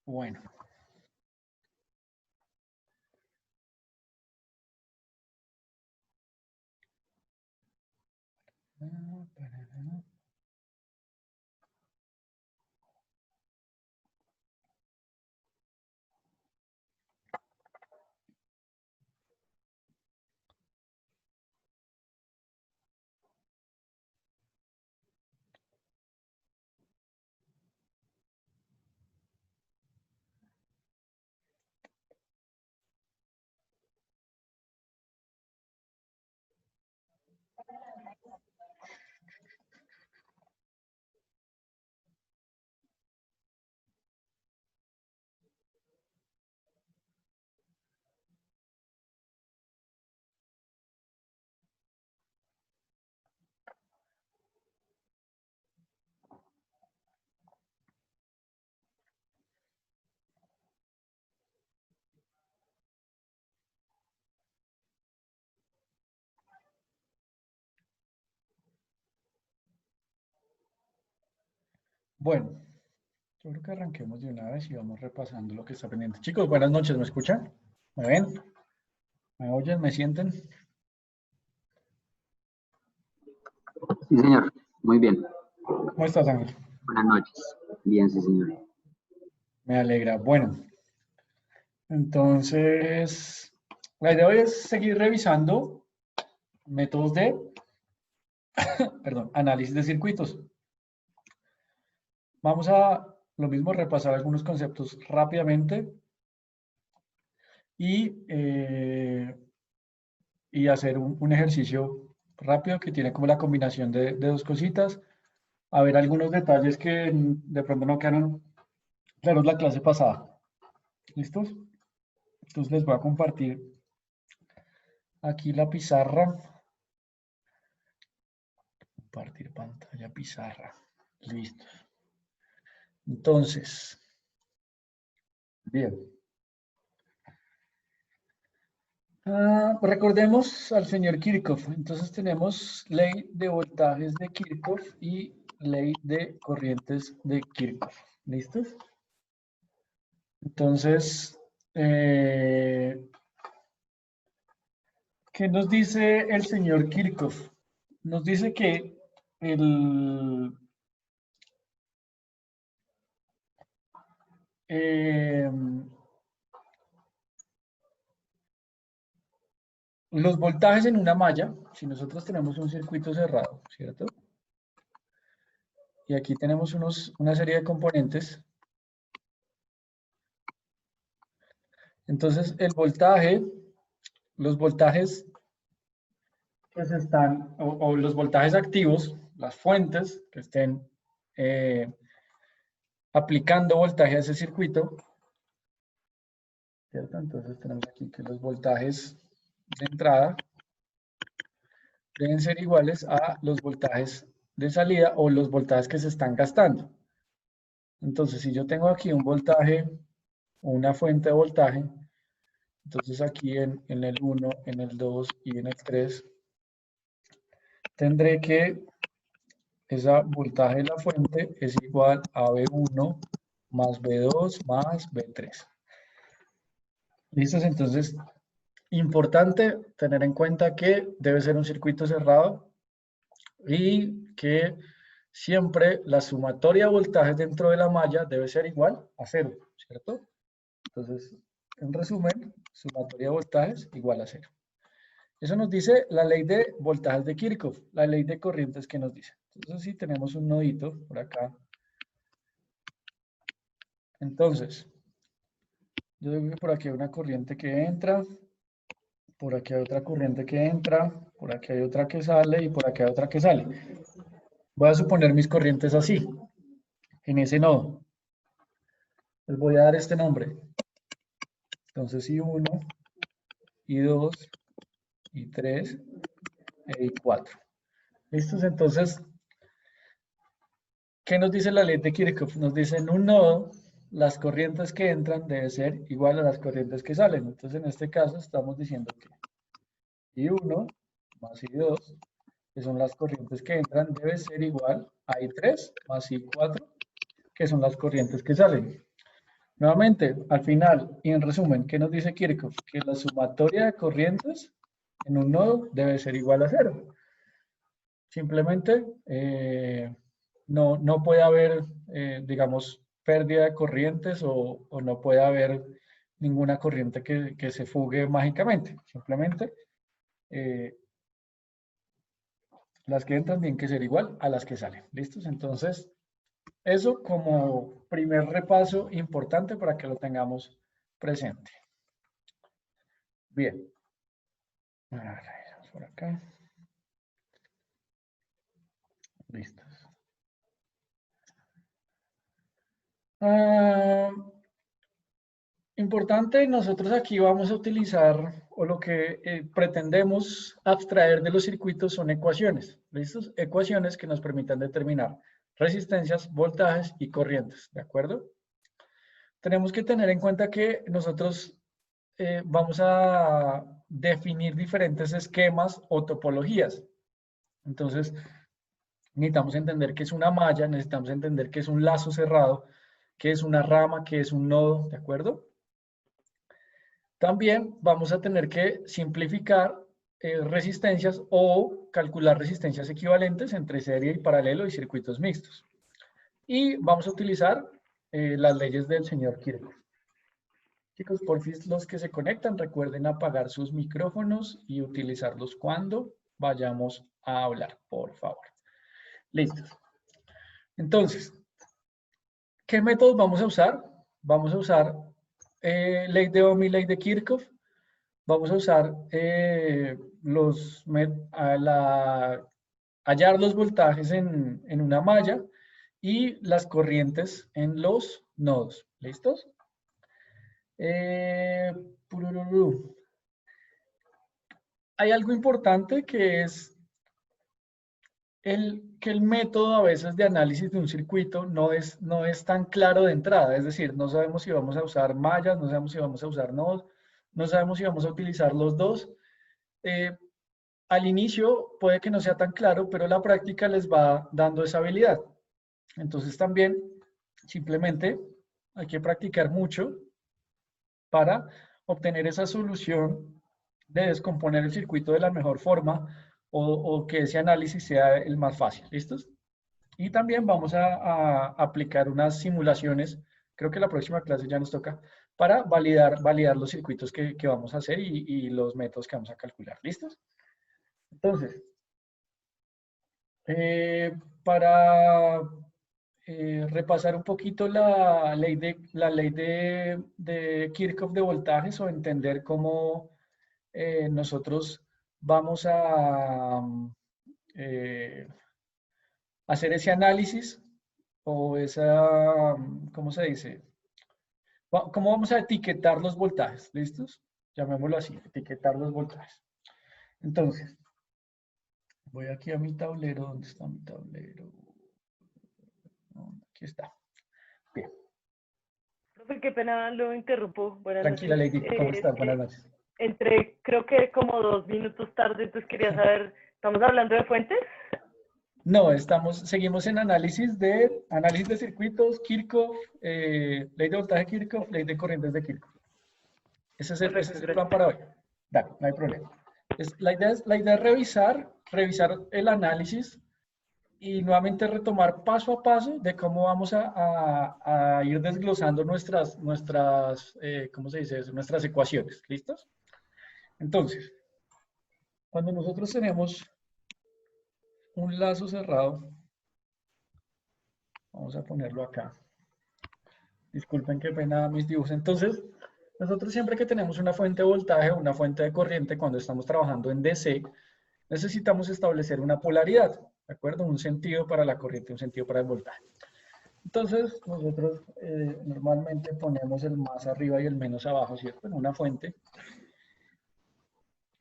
Bueno. Bueno, yo creo que arranquemos de una vez y vamos repasando lo que está pendiente. Chicos, buenas noches, ¿me escuchan? ¿Me ven? ¿Me oyen? ¿Me sienten? Sí, señor. Muy bien. ¿Cómo estás, Ángel? Buenas noches. Bien, sí, señor. Me alegra. Bueno, entonces, la idea hoy es seguir revisando métodos de, perdón, análisis de circuitos. Vamos a lo mismo repasar algunos conceptos rápidamente y hacer un ejercicio rápido que tiene como la combinación de dos cositas. A ver algunos detalles que de pronto no quedaron claros la clase pasada. ¿Listos? Entonces les voy a compartir aquí la pizarra. Compartir pantalla, pizarra. Listo. Entonces, bien. Recordemos al señor Kirchhoff. Entonces tenemos ley de voltajes de Kirchhoff y ley de corrientes de Kirchhoff. ¿Listos? Entonces, ¿qué nos dice el señor Kirchhoff? Nos dice que los voltajes en una malla, si nosotros tenemos un circuito cerrado, ¿cierto? Y aquí tenemos una serie de componentes. Entonces, el voltaje, los voltajes pues están, o los voltajes activos, las fuentes que estén aplicando voltaje a ese circuito, ¿cierto? Entonces tenemos aquí que los voltajes de entrada deben ser iguales a los voltajes de salida o los voltajes que se están gastando. Entonces, si yo tengo aquí un voltaje o una fuente de voltaje, entonces aquí en el 1, en el 2 y en el 3, tendré que esa voltaje de la fuente es igual a V1 más V2 más V3. ¿Listos? Entonces, importante tener en cuenta que debe ser un circuito cerrado y que siempre la sumatoria de voltajes dentro de la malla debe ser igual a 0, ¿cierto? Entonces, en resumen, sumatoria de voltajes igual a 0. Eso nos dice la ley de voltajes de Kirchhoff, la ley de corrientes que nos dice. Entonces, si tenemos un nodito por acá. Entonces, yo digo que por aquí hay una corriente que entra, por aquí hay otra corriente que entra, por aquí hay otra que sale y por aquí hay otra que sale. Voy a suponer mis corrientes así, en ese nodo. Les voy a dar este nombre. Entonces, I1, I2, I3 e I4. ¿Listos? Entonces, ¿qué nos dice la ley de Kirchhoff? Nos dice en un nodo, las corrientes que entran deben ser igual a las corrientes que salen. Entonces, en este caso, estamos diciendo que I1 más I2, que son las corrientes que entran, debe ser igual a I3 más I4, que son las corrientes que salen. Nuevamente, al final, y en resumen, ¿qué nos dice Kirchhoff? Que la sumatoria de corrientes en un nodo debe ser igual a 0. Simplemente no puede haber, digamos, pérdida de corrientes o no puede haber ninguna corriente que se fugue mágicamente. Simplemente las que entran tienen que ser igual a las que salen. ¿Listos? Entonces, eso como primer repaso importante para que lo tengamos presente. Bien. Vamos por acá. Listos. Importante, nosotros aquí vamos a utilizar, o lo que pretendemos abstraer de los circuitos son ecuaciones. ¿Listos? Ecuaciones que nos permitan determinar resistencias, voltajes y corrientes. ¿De acuerdo? Tenemos que tener en cuenta que nosotros vamos a definir diferentes esquemas o topologías. Entonces, necesitamos entender qué es una malla, necesitamos entender qué es un lazo cerrado, qué es una rama, qué es un nodo, ¿de acuerdo? También vamos a tener que simplificar resistencias o calcular resistencias equivalentes entre serie y paralelo y circuitos mixtos. Y vamos a utilizar las leyes del señor Kirchhoff. Chicos, por fin los que se conectan, recuerden apagar sus micrófonos y utilizarlos cuando vayamos a hablar, por favor. Listos. Entonces, ¿qué métodos vamos a usar? Vamos a usar ley de Ohm y ley de Kirchhoff. Vamos a usar hallar los voltajes en una malla y las corrientes en los nodos. ¿Listos? Hay algo importante que es que el método a veces de análisis de un circuito no es tan claro de entrada. Es decir, no sabemos si vamos a usar mallas, no sabemos si vamos a usar nodos, no sabemos si vamos a utilizar los dos. Al inicio puede que no sea tan claro, pero la práctica les va dando esa habilidad. Entonces también simplemente hay que practicar mucho para obtener esa solución de descomponer el circuito de la mejor forma o que ese análisis sea el más fácil. ¿Listos? Y también vamos a aplicar unas simulaciones, creo que la próxima clase ya nos toca, para validar los circuitos que vamos a hacer y los métodos que vamos a calcular. ¿Listos? Entonces, para repasar un poquito la ley de Kirchhoff de voltajes o entender cómo nosotros vamos a hacer ese análisis o esa, ¿cómo se dice? ¿Cómo vamos a etiquetar los voltajes? ¿Listos? Llamémoslo así, etiquetar los voltajes. Entonces, voy aquí a mi tablero. ¿Dónde está mi tablero? Aquí está. Bien. Profe, qué pena lo interrumpo. Buenas Tranquila, noches. Lady. ¿Cómo estás? Buenas noches. Entré, creo que como 2 minutos tarde, entonces quería saber, ¿estamos hablando de fuentes? No, seguimos en análisis de circuitos, Kirchhoff, ley de voltaje Kirchhoff, ley de corrientes de Kirchhoff. Ese es el plan para hoy. Dale, no hay problema. La idea es revisar el análisis y nuevamente retomar paso a paso de cómo vamos a ir desglosando nuestras ¿cómo se dice eso? Nuestras ecuaciones. ¿Listos? Entonces, cuando nosotros tenemos un lazo cerrado, vamos a ponerlo acá. Disculpen, qué pena mis dibujos. Entonces, nosotros siempre que tenemos una fuente de voltaje o una fuente de corriente, cuando estamos trabajando en DC, necesitamos establecer una polaridad, ¿de acuerdo? Un sentido para la corriente, un sentido para el voltaje. Entonces, nosotros normalmente ponemos el más arriba y el menos abajo, ¿cierto? En una fuente.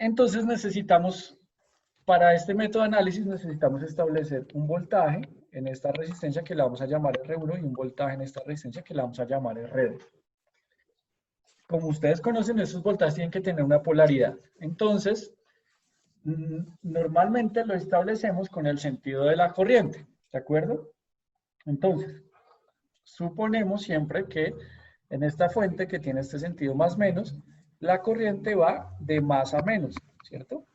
Entonces para este método de análisis necesitamos establecer un voltaje en esta resistencia que la vamos a llamar R1 y un voltaje en esta resistencia que la vamos a llamar R2. Como ustedes conocen, estos voltajes tienen que tener una polaridad. Entonces, normalmente lo establecemos con el sentido de la corriente, ¿de acuerdo? Entonces, suponemos siempre que En esta fuente que tiene este sentido más menos, la corriente va de más a menos, ¿cierto?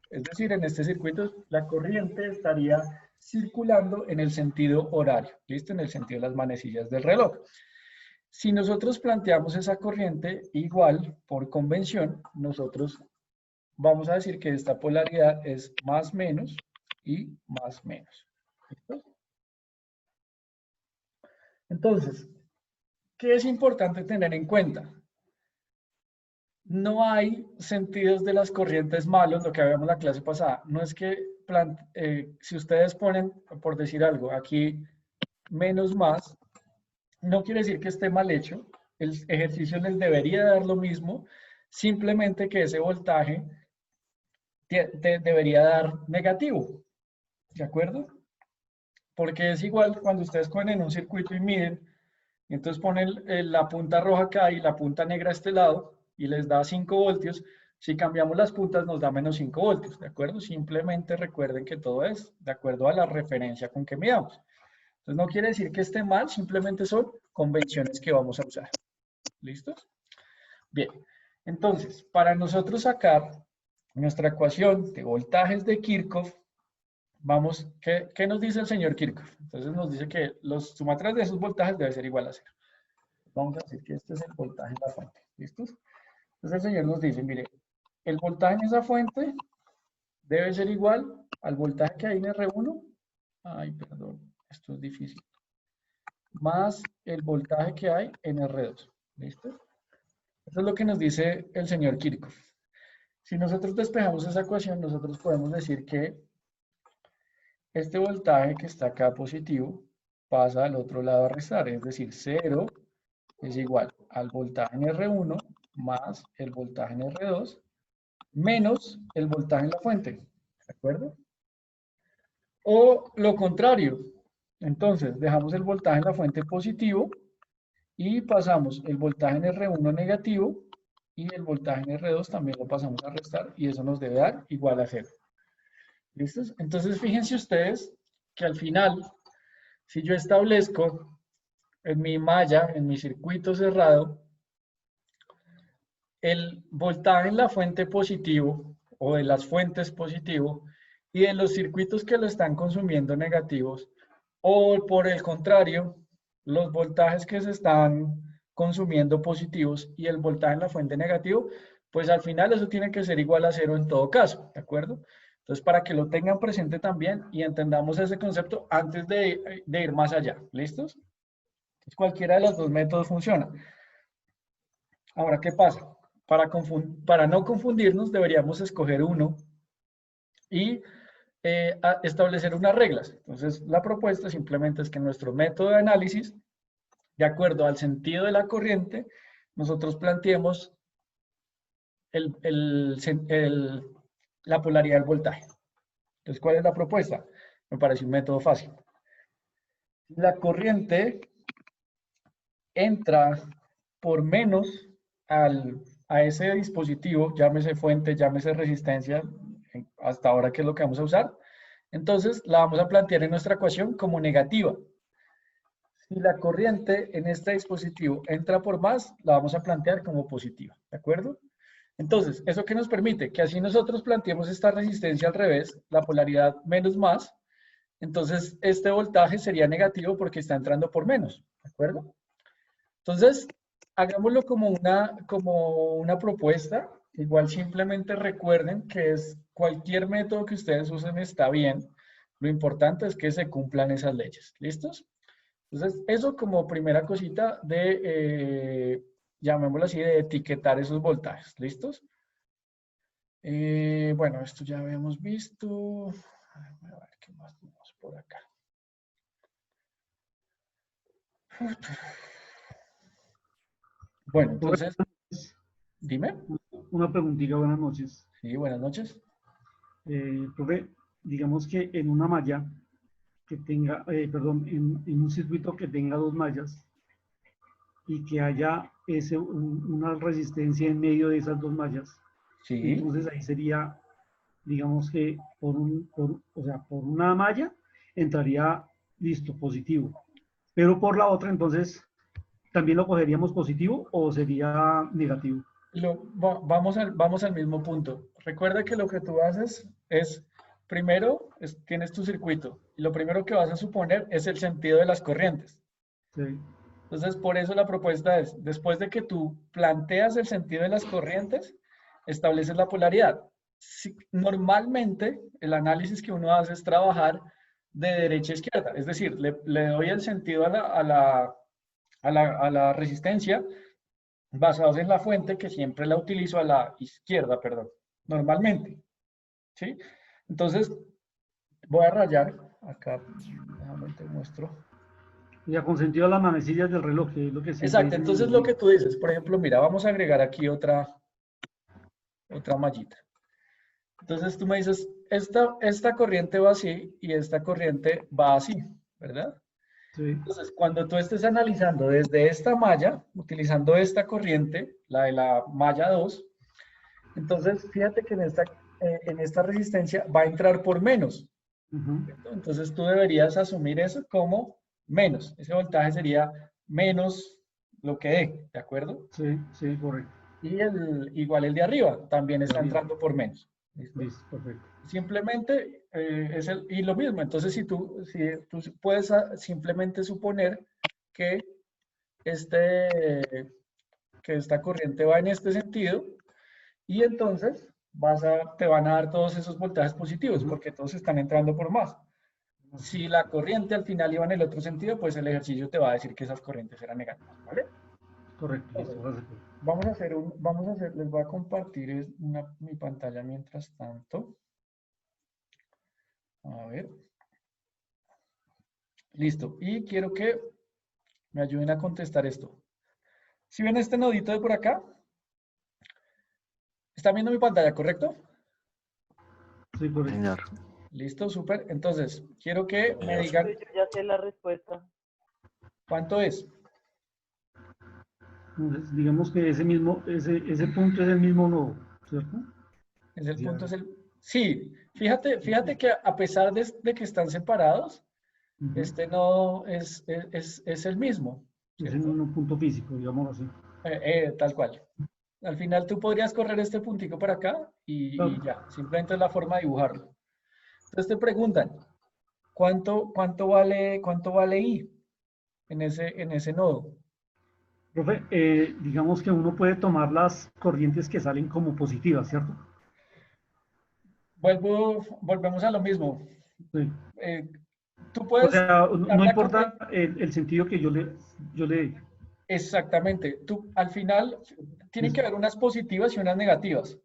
Es decir, en este circuito la corriente estaría circulando en el sentido horario, ¿listo? En el sentido de las manecillas del reloj. Si nosotros planteamos esa corriente igual por convención, nosotros vamos a decir que esta polaridad es más menos y más menos. ¿Listo? Entonces, ¿qué es importante tener en cuenta? No hay sentidos de las corrientes malos, lo que habíamos en la clase pasada. No es que si ustedes ponen, por decir algo, aquí menos más, no quiere decir que esté mal hecho. El ejercicio les debería dar lo mismo, simplemente que ese voltaje debería dar negativo. ¿De acuerdo? Porque es igual cuando ustedes cogen en un circuito y miden, y entonces ponen la punta roja acá y la punta negra a este lado, y les da 5 voltios. Si cambiamos las puntas nos da menos 5 voltios, ¿de acuerdo? Simplemente recuerden que todo es de acuerdo a la referencia con que midamos. Entonces no quiere decir que esté mal, simplemente son convenciones que vamos a usar. ¿Listos? Bien, entonces, para nosotros sacar nuestra ecuación de voltajes de Kirchhoff, vamos, ¿qué nos dice el señor Kirchhoff? Entonces nos dice que los sumatorios de esos voltajes debe ser igual a 0. Vamos a decir que este es el voltaje en la fuente. ¿Listos? Entonces el señor nos dice, mire, el voltaje en esa fuente debe ser igual al voltaje que hay en R1. Ay, perdón, esto es difícil. Más el voltaje que hay en R2. ¿Listo? Eso es lo que nos dice el señor Kirchhoff. Si nosotros despejamos esa ecuación, nosotros podemos decir que este voltaje que está acá positivo pasa al otro lado a restar, es decir, 0 es igual al voltaje en R1 más el voltaje en R2 menos el voltaje en la fuente, ¿de acuerdo? O lo contrario, entonces dejamos el voltaje en la fuente positivo y pasamos el voltaje en R1 negativo y el voltaje en R2 también lo pasamos a restar y eso nos debe dar igual a 0. ¿Listos? Entonces fíjense ustedes que al final, si yo establezco en mi malla, en mi circuito cerrado, el voltaje en la fuente positivo o de las fuentes positivo y de los circuitos que lo están consumiendo negativos, o por el contrario, los voltajes que se están consumiendo positivos y el voltaje en la fuente negativo, pues al final eso tiene que ser igual a 0 en todo caso, ¿de acuerdo? Entonces, para que lo tengan presente también y entendamos ese concepto antes de ir más allá, ¿listos? Entonces, cualquiera de los dos métodos funciona. Ahora, ¿qué pasa? Para no confundirnos, deberíamos escoger uno y establecer unas reglas. Entonces, la propuesta simplemente es que nuestro método de análisis, de acuerdo al sentido de la corriente, nosotros planteemos la polaridad del voltaje. Entonces, ¿cuál es la propuesta? Me parece un método fácil. La corriente entra por menos a ese dispositivo, llámese fuente, llámese resistencia, hasta ahora que es lo que vamos a usar, entonces la vamos a plantear en nuestra ecuación como negativa. Si la corriente en este dispositivo entra por más, la vamos a plantear como positiva, ¿de acuerdo? Entonces, ¿eso qué nos permite? Que así nosotros planteemos esta resistencia al revés, la polaridad menos más, entonces este voltaje sería negativo porque está entrando por menos, ¿de acuerdo? Entonces, hagámoslo como una propuesta. Igual simplemente recuerden que es cualquier método que ustedes usen está bien. Lo importante es que se cumplan esas leyes. ¿Listos? Entonces, eso como primera cosita de, llamémoslo así, de etiquetar esos voltajes. ¿Listos? Bueno, esto ya habíamos visto. A ver qué más tenemos por acá. Bueno, entonces, dime. Una preguntita, buenas noches. Sí, buenas noches. Profe, digamos que en una malla que tenga, perdón, en un circuito que tenga dos mallas y que haya una resistencia en medio de esas dos mallas, Sí. entonces ahí sería, digamos que o sea, por una malla entraría listo, positivo, pero por la otra entonces ¿también lo cogeríamos positivo o sería negativo? Vamos al mismo punto. Recuerda que lo que tú haces es, primero, tienes tu circuito. Y lo primero que vas a suponer es el sentido de las corrientes. Sí, Entonces, por eso la propuesta es, después de que tú planteas el sentido de las corrientes, estableces la polaridad. Normalmente, el análisis que uno hace es trabajar de derecha a izquierda. Es decir, le doy el sentido a la resistencia basados en la fuente, que siempre la utilizo a la izquierda, perdón, normalmente. ¿Sí? Entonces, voy a rayar acá, déjame te muestro. ya con sentido a las manecillas del reloj, que es lo que siempre Exacto, dicen entonces los lo que libros. tú dices, por ejemplo, mira, vamos a agregar aquí otra mallita. Entonces tú me dices, esta corriente va así y esta corriente va así, ¿verdad? Sí, Entonces, cuando tú estés analizando desde esta malla, utilizando esta corriente, la de la malla 2, entonces fíjate que en esta resistencia va a entrar por menos. ujú, ¿Cierto? Entonces tú deberías asumir eso como menos. Ese voltaje sería menos lo que dé, ¿de acuerdo? sí, sí, correcto. Y igual el de arriba también De está arriba. entrando por menos. ¿Listo? Listo, perfecto. Simplemente y lo mismo. Entonces, si tú puedes simplemente suponer que, este, que esta corriente va en este sentido y entonces te van a dar todos esos voltajes positivos Ujú. porque todos están entrando por más. Si la corriente al final iba en el otro sentido, pues el ejercicio te va a decir que esas corrientes eran negativas, ¿vale? Correcto, listo. Entonces, Ahora sí. les voy a compartir mi pantalla mientras tanto. A ver. Listo. Y quiero que me ayuden a contestar esto. ¿Si ven este nodito de por acá? ¿Están viendo mi pantalla, correcto? Sí, correcto. Señor. Listo, súper. Entonces, quiero que me Señor. digan Yo ya sé la respuesta. cuánto es. Entonces, digamos que ese punto es el mismo nodo, ¿cierto? Es el Ya. punto, Sí, fíjate que a pesar de que están separados, Ujú. este nodo es el mismo, Es el ¿cierto? mismo punto físico, digámoslo así. Tal cual. Al final tú podrías correr este puntico para acá y Claro. ya, simplemente es la forma de dibujarlo. Entonces te preguntan, ¿cuánto vale I en ese nodo? Profe, digamos que uno puede tomar las corrientes que salen como positivas, ¿cierto? Volvemos a lo mismo. Sí. Eh, tú O puedes sea, dar no la importa corriente. el sentido que yo le dé. Exactamente. Tú, al final, tiene que Listo. haber unas positivas y unas negativas.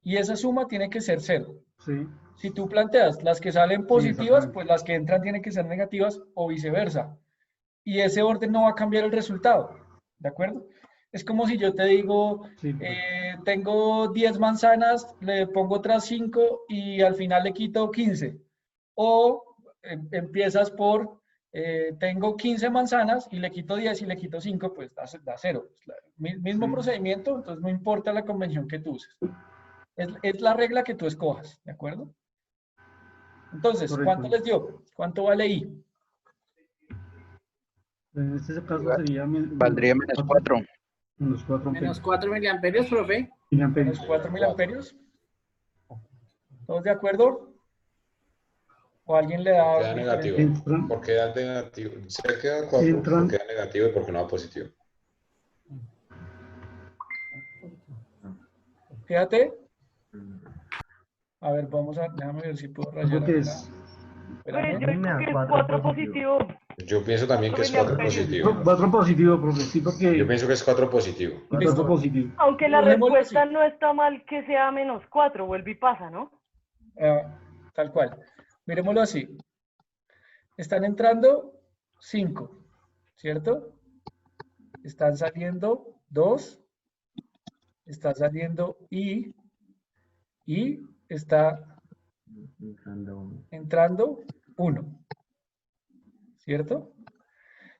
Y esa suma tiene que ser cero. Sí, Si tú planteas las que salen sí, positivas, exactamente. pues las que entran tienen que ser negativas o viceversa. Y ese orden no va a cambiar el resultado. ¿De acuerdo? Es como si yo te digo, Sí, correcto. tengo 10 manzanas, le pongo otras 5 y al final le quito 15. O empiezas por, tengo 15 manzanas y le quito 10 y le quito 5, pues da 0. Mismo Sí, procedimiento, entonces no importa la convención que tú uses. Es la regla que tú escojas, ¿de acuerdo? Entonces, correcto. ¿cuánto les dio? ¿Cuánto vale I? En este caso sería Valdría menos 4. menos 4 Menos amperios. 4 miliamperios, profe. Menos Miliamperios. 4 miliamperios. ¿Todos de acuerdo? ¿O alguien le da Queda negativo. diferente? Entran, ¿Por qué da negativo? Se queda 4, entran, ¿por qué da negativo y por qué no da positivo? Fíjate. A ver, déjame ver si puedo rayar algo que acá. es Pero Espérame. yo digo que es 4 positivo. Yo pienso también que es 4 miliamperios. positivo. 4 positivo, profe, sí, porque Yo pienso que es 4 positivo. 4 Listo. positivo. Aunque la Dibujémoslo respuesta así. no está mal que sea menos 4, vuelve y pasa, ¿no? Tal cual. Miremoslo así. Están entrando 5, ¿cierto? Están saliendo 2, está saliendo y está entrando 1, ¿cierto?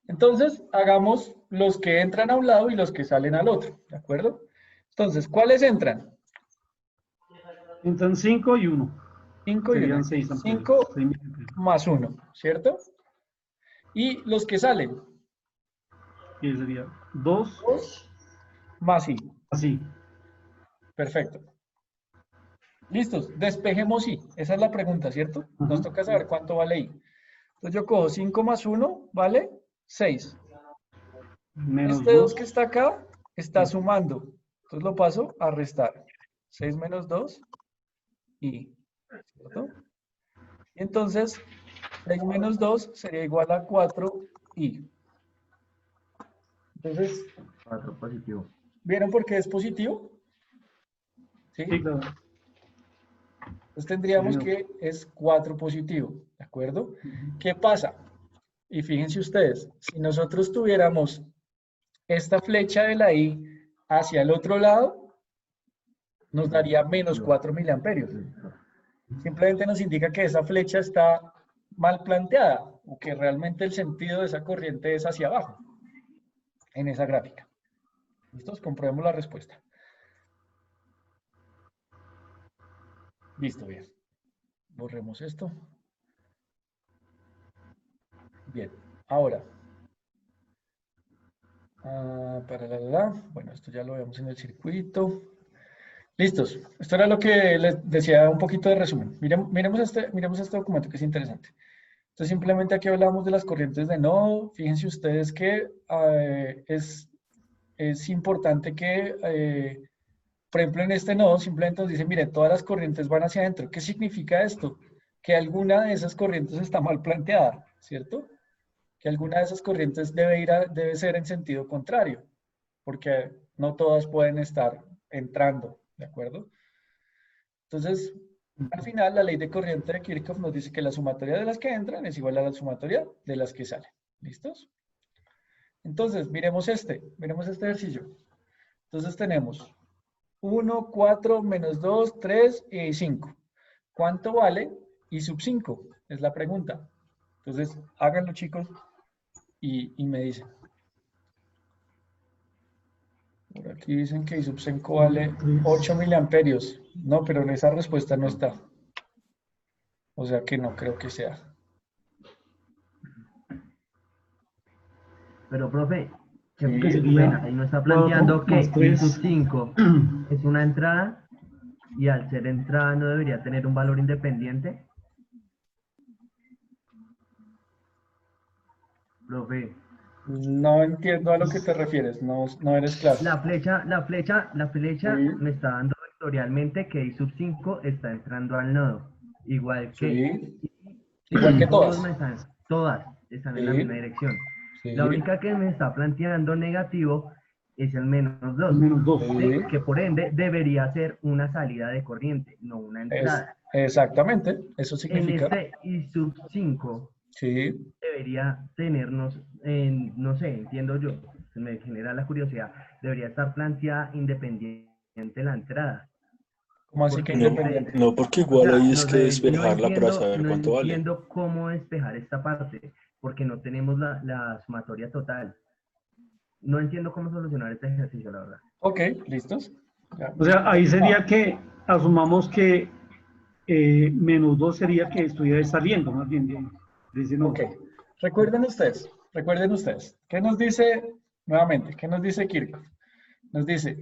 Entonces, hagamos los que entran a un lado y los que salen al otro, ¿de acuerdo? Entonces, ¿cuáles entran? Entran 5 y 1. 5 y 1. Serían 6 amperios. 5 6 miliamperios. más 1, ¿cierto? Y los que salen. que sería 2 2 más I. así. Perfecto. Listos, despejemos I. Esa es la pregunta, ¿cierto? Nos toca saber cuánto vale I. Entonces yo cojo 5 más 1, ¿vale? 6. Menos Este 2 2. que está acá está sumando. Entonces lo paso a restar. 6 menos 2, I. ¿Cierto? Y entonces, 6 menos 2 sería igual a 4I. Entonces, 4 positivo. ¿vieron por qué es positivo? ¿Sí? Sí, claro. Entonces tendríamos Sí, que es 4 positivo, ¿de acuerdo? Ujú. ¿Qué pasa? Y fíjense ustedes, si nosotros tuviéramos esta flecha de la I hacia el otro lado, nos daría menos 4 miliamperios. Simplemente nos indica que esa flecha está mal planteada o que realmente el sentido de esa corriente es hacia abajo en esa gráfica. ¿Listos? Comprobemos la respuesta. Listo, bien. Borremos esto. Bien, ahora. Bueno, esto ya lo vemos en el circuito. Listos. Esto era lo que les decía, un poquito de resumen. Miremos este documento que es interesante. Entonces, simplemente aquí hablamos de las corrientes de nodo. Fíjense ustedes que es importante que, por ejemplo, en este nodo simplemente nos dice, miren, todas las corrientes van hacia adentro. ¿Qué significa esto? Que alguna de esas corrientes está mal planteada, ¿cierto? Que alguna de esas corrientes debe ser en sentido contrario, porque no todas pueden estar entrando, ¿de acuerdo? Entonces, al final, la ley de corriente de Kirchhoff nos dice que la sumatoria de las que entran es igual a la sumatoria de las que salen. ¿Listos? Entonces, miremos este ejercicio. Entonces tenemos 1, 4, menos 2, 3 y 5. ¿Cuánto vale I sub 5? Es la pregunta. Entonces, háganlo, chicos, y me dicen. Por aquí dicen que I sub 5 vale 8 miliamperios. No, pero en esa respuesta no está. O sea que no creo que sea. Pero, profe, Que qué sería pena, ahí nos está planteando 4 más que I sub 3. 5 es una entrada y al ser entrada no debería tener un valor independiente. Profe, No entiendo a lo que te refieres, no eres claro. la flecha Sí. me está dando vectorialmente que I sub 5 está entrando al nodo. Igual que Sí. Igual que todas. todas están en la Sí. misma dirección. Sí. La única que me está planteando negativo es el menos 2, Menos 2. Sí. que por ende debería ser una salida de corriente, no una entrada. Exactamente, eso En significa. este I sub 5 Sí. debería tenernos, no sé, entiendo yo, se me genera la curiosidad, debería estar planteada independiente la entrada. ¿Cómo así que Porque no independiente? sé, No, porque o igual sea, ahí es no que sé, despejarla para saber no cuánto vale. entiendo cómo despejar esta parte, porque no tenemos la sumatoria total. No entiendo cómo solucionar este ejercicio, la verdad. Ok, ¿listos? Ya. O sea, ahí sería que asumamos que menos 2 sería que estuviera saliendo, más bien, de ese nodo. Ok, recuerden ustedes, ¿qué nos dice nuevamente? ¿Qué nos dice Kirchhoff? Nos dice,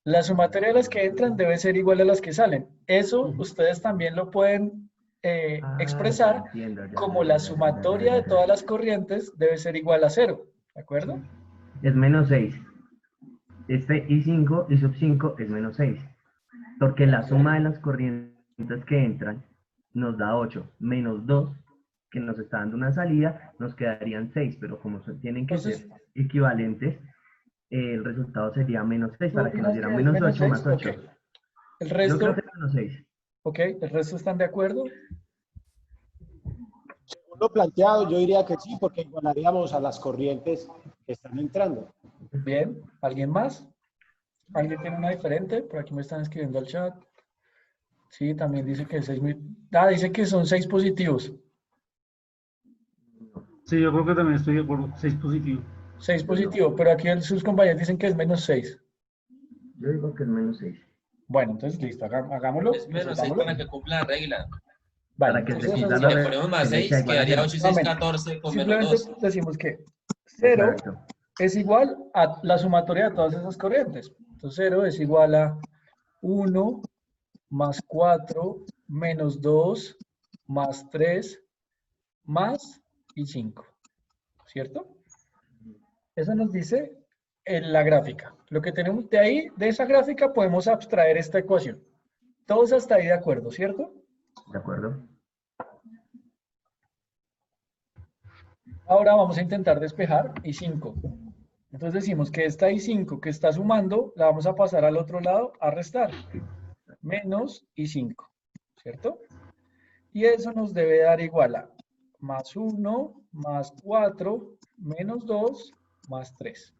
la sumatoria de las que entran debe ser igual a las que salen. Eso ustedes también lo pueden expresar Ya entiendo, ya, como ya, la ya, sumatoria de todas las corrientes debe ser igual a 0, ¿de acuerdo? es menos 6. Este I5, I sub 5 es menos 6. Porque la suma de las corrientes que entran nos da 8. Menos 2, que nos está dando una salida, nos quedarían 6. Pero como tienen que Entonces, ser equivalentes, el resultado sería menos 6 para que nos ¿Dices dieran que es menos 8 6? más 8. Ok. El Yo resto, creo que es menos 6. ok, ¿el resto están de acuerdo? Según lo planteado, yo diría que sí, porque igualaríamos a las corrientes que están entrando. Bien, ¿alguien más? ¿Alguien tiene una diferente? Por aquí me están escribiendo al chat. Sí, también dice que 6 dice que son 6 positivos. Sí, yo creo que también estoy de acuerdo. 6 positivo. 6 positivos, pero aquí sus compañeros dicen que es menos 6. Yo digo que es menos 6. Bueno, entonces listo, hagámoslo. Es menos 6 para que cumpla la regla. Vale, Para que entonces, se quita Si la le ponemos más 6, quedaría 8 y 6, 14 con menos simplemente 2. decimos que 0 Exacto. es igual a la sumatoria de todas esas corrientes. Entonces 0 es igual a 1 más 4 menos 2 más 3 más y 5. ¿Cierto? Eso nos dice en la gráfica. Lo que tenemos de ahí, de esa gráfica, podemos abstraer esta ecuación. Todos hasta ahí de acuerdo, ¿cierto? De acuerdo. Ahora vamos a intentar despejar I5. Entonces decimos que esta I5 que está sumando, la vamos a pasar al otro lado a restar. Menos I5, ¿cierto? Y eso nos debe dar igual a más 1, más 4, menos 2, más 3.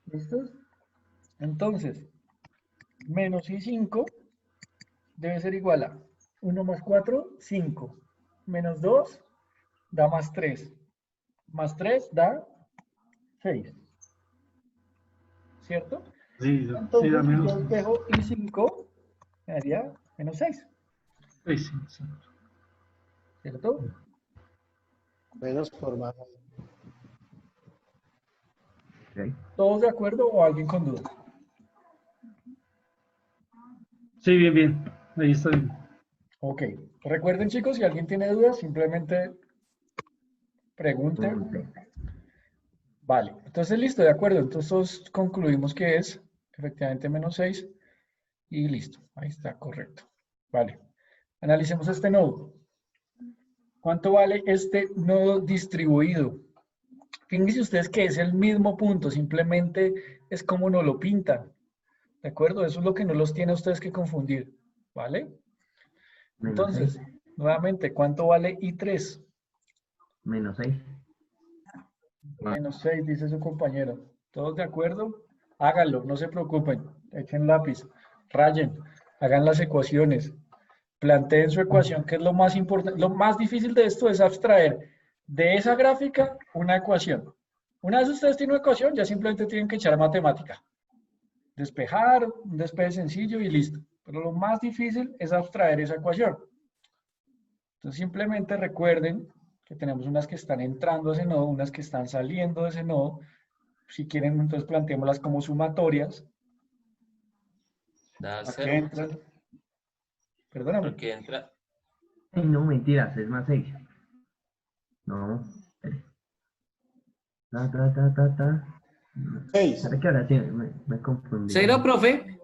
¿Listos? Entonces, menos I5 debe ser igual a 1 más 4, 5. Menos 2 da más 3. Más 3 da 6. ¿Cierto? Sí, Entonces, da menos. yo dejo I5, me daría menos 6. Sí, sí, exacto. ¿Cierto? Menos por más. Ok. ¿Todos de acuerdo o alguien con dudas? Sí, bien, bien. Ahí está bien. Ok. Recuerden, chicos, si alguien tiene dudas, simplemente pregunte. Vale. Entonces, listo, de acuerdo. Entonces, todos concluimos que es efectivamente menos 6. Y listo. Ahí está, correcto. Vale. Analicemos este nodo. ¿Cuánto vale este nodo distribuido? Fíjense ustedes que es el mismo punto, simplemente es como nos lo pintan. ¿De acuerdo? Eso es lo que no los tiene a ustedes que confundir. ¿Vale? Menos Entonces, 6. nuevamente, ¿cuánto vale I3? Menos 6. Menos 6, dice su compañero. ¿Todos de acuerdo? Háganlo, no se preocupen. Echen lápiz, rayen, hagan las ecuaciones. Planteen su ecuación, que es lo más importante. Lo más difícil de esto es abstraer de esa gráfica una ecuación. Una vez ustedes tienen una ecuación, ya simplemente tienen que echar matemática. Despejar, un despeje sencillo y listo. Pero lo más difícil es abstraer esa ecuación. Entonces simplemente recuerden que tenemos unas que están entrando a ese nodo, unas que están saliendo de ese nodo. Si quieren, entonces planteémoslas como sumatorias. Da ¿A qué 0. entran? Perdóname. Porque entra. Ay, no, mentiras, es más 6. No. Ta. 6. ¿Será que ahora sí me confundí? ¿Cero, profe?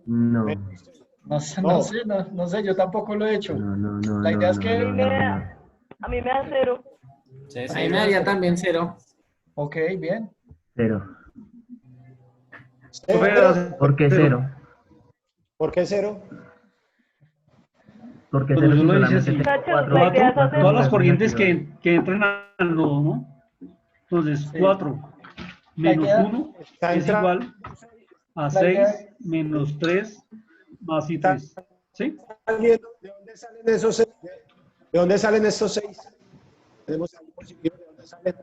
No. No sé, No. no sé, yo tampoco lo he hecho. No. La idea es que... A mí me da 0. Sí, Ahí sí. me daría también 0. Ok, bien. 0. Cero. ¿Por qué 0? ¿Por qué 0? Porque Bueno, 0 yo si lo hice solamente así. tengo Nacho, 4. la idea es hacer- Todas las corrientes que entran al nodo, ¿no? Entonces, Sí. 4 menos idea- 1 Está es entrando. igual a La idea- 6 menos 3 más y 3. ¿Sí? ¿De dónde salen esos 6? ¿De dónde salen estos 6? Tenemos algo positivo. ¿De dónde salen?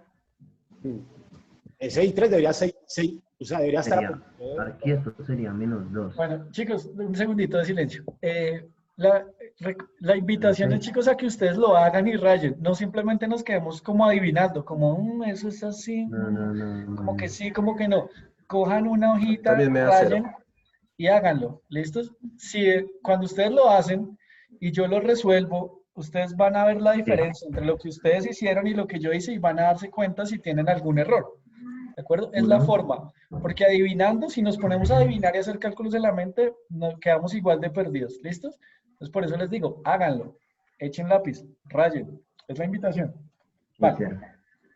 El 6 y 3 debería ser 6. O sea, debería estar. Aquí esto sería menos 2. Bueno, chicos, un segundito de silencio. La invitación es, chicos, a que ustedes lo hagan y rayen. No simplemente nos quedemos como adivinando, como eso es así, No. como que sí, como que no. Cojan una hojita, También me da rayen y háganlo. ¿Listos? Si cuando ustedes lo hacen y yo lo resuelvo, ustedes van a ver la diferencia entre lo que ustedes hicieron y lo que yo hice y van a darse cuenta si tienen algún error. ¿De acuerdo? Es la forma. Porque adivinando, si nos ponemos a adivinar y hacer cálculos en la mente, nos quedamos igual de perdidos. ¿Listos? Entonces, por eso les digo, háganlo. Echen lápiz, rayen. Es la invitación. Vale.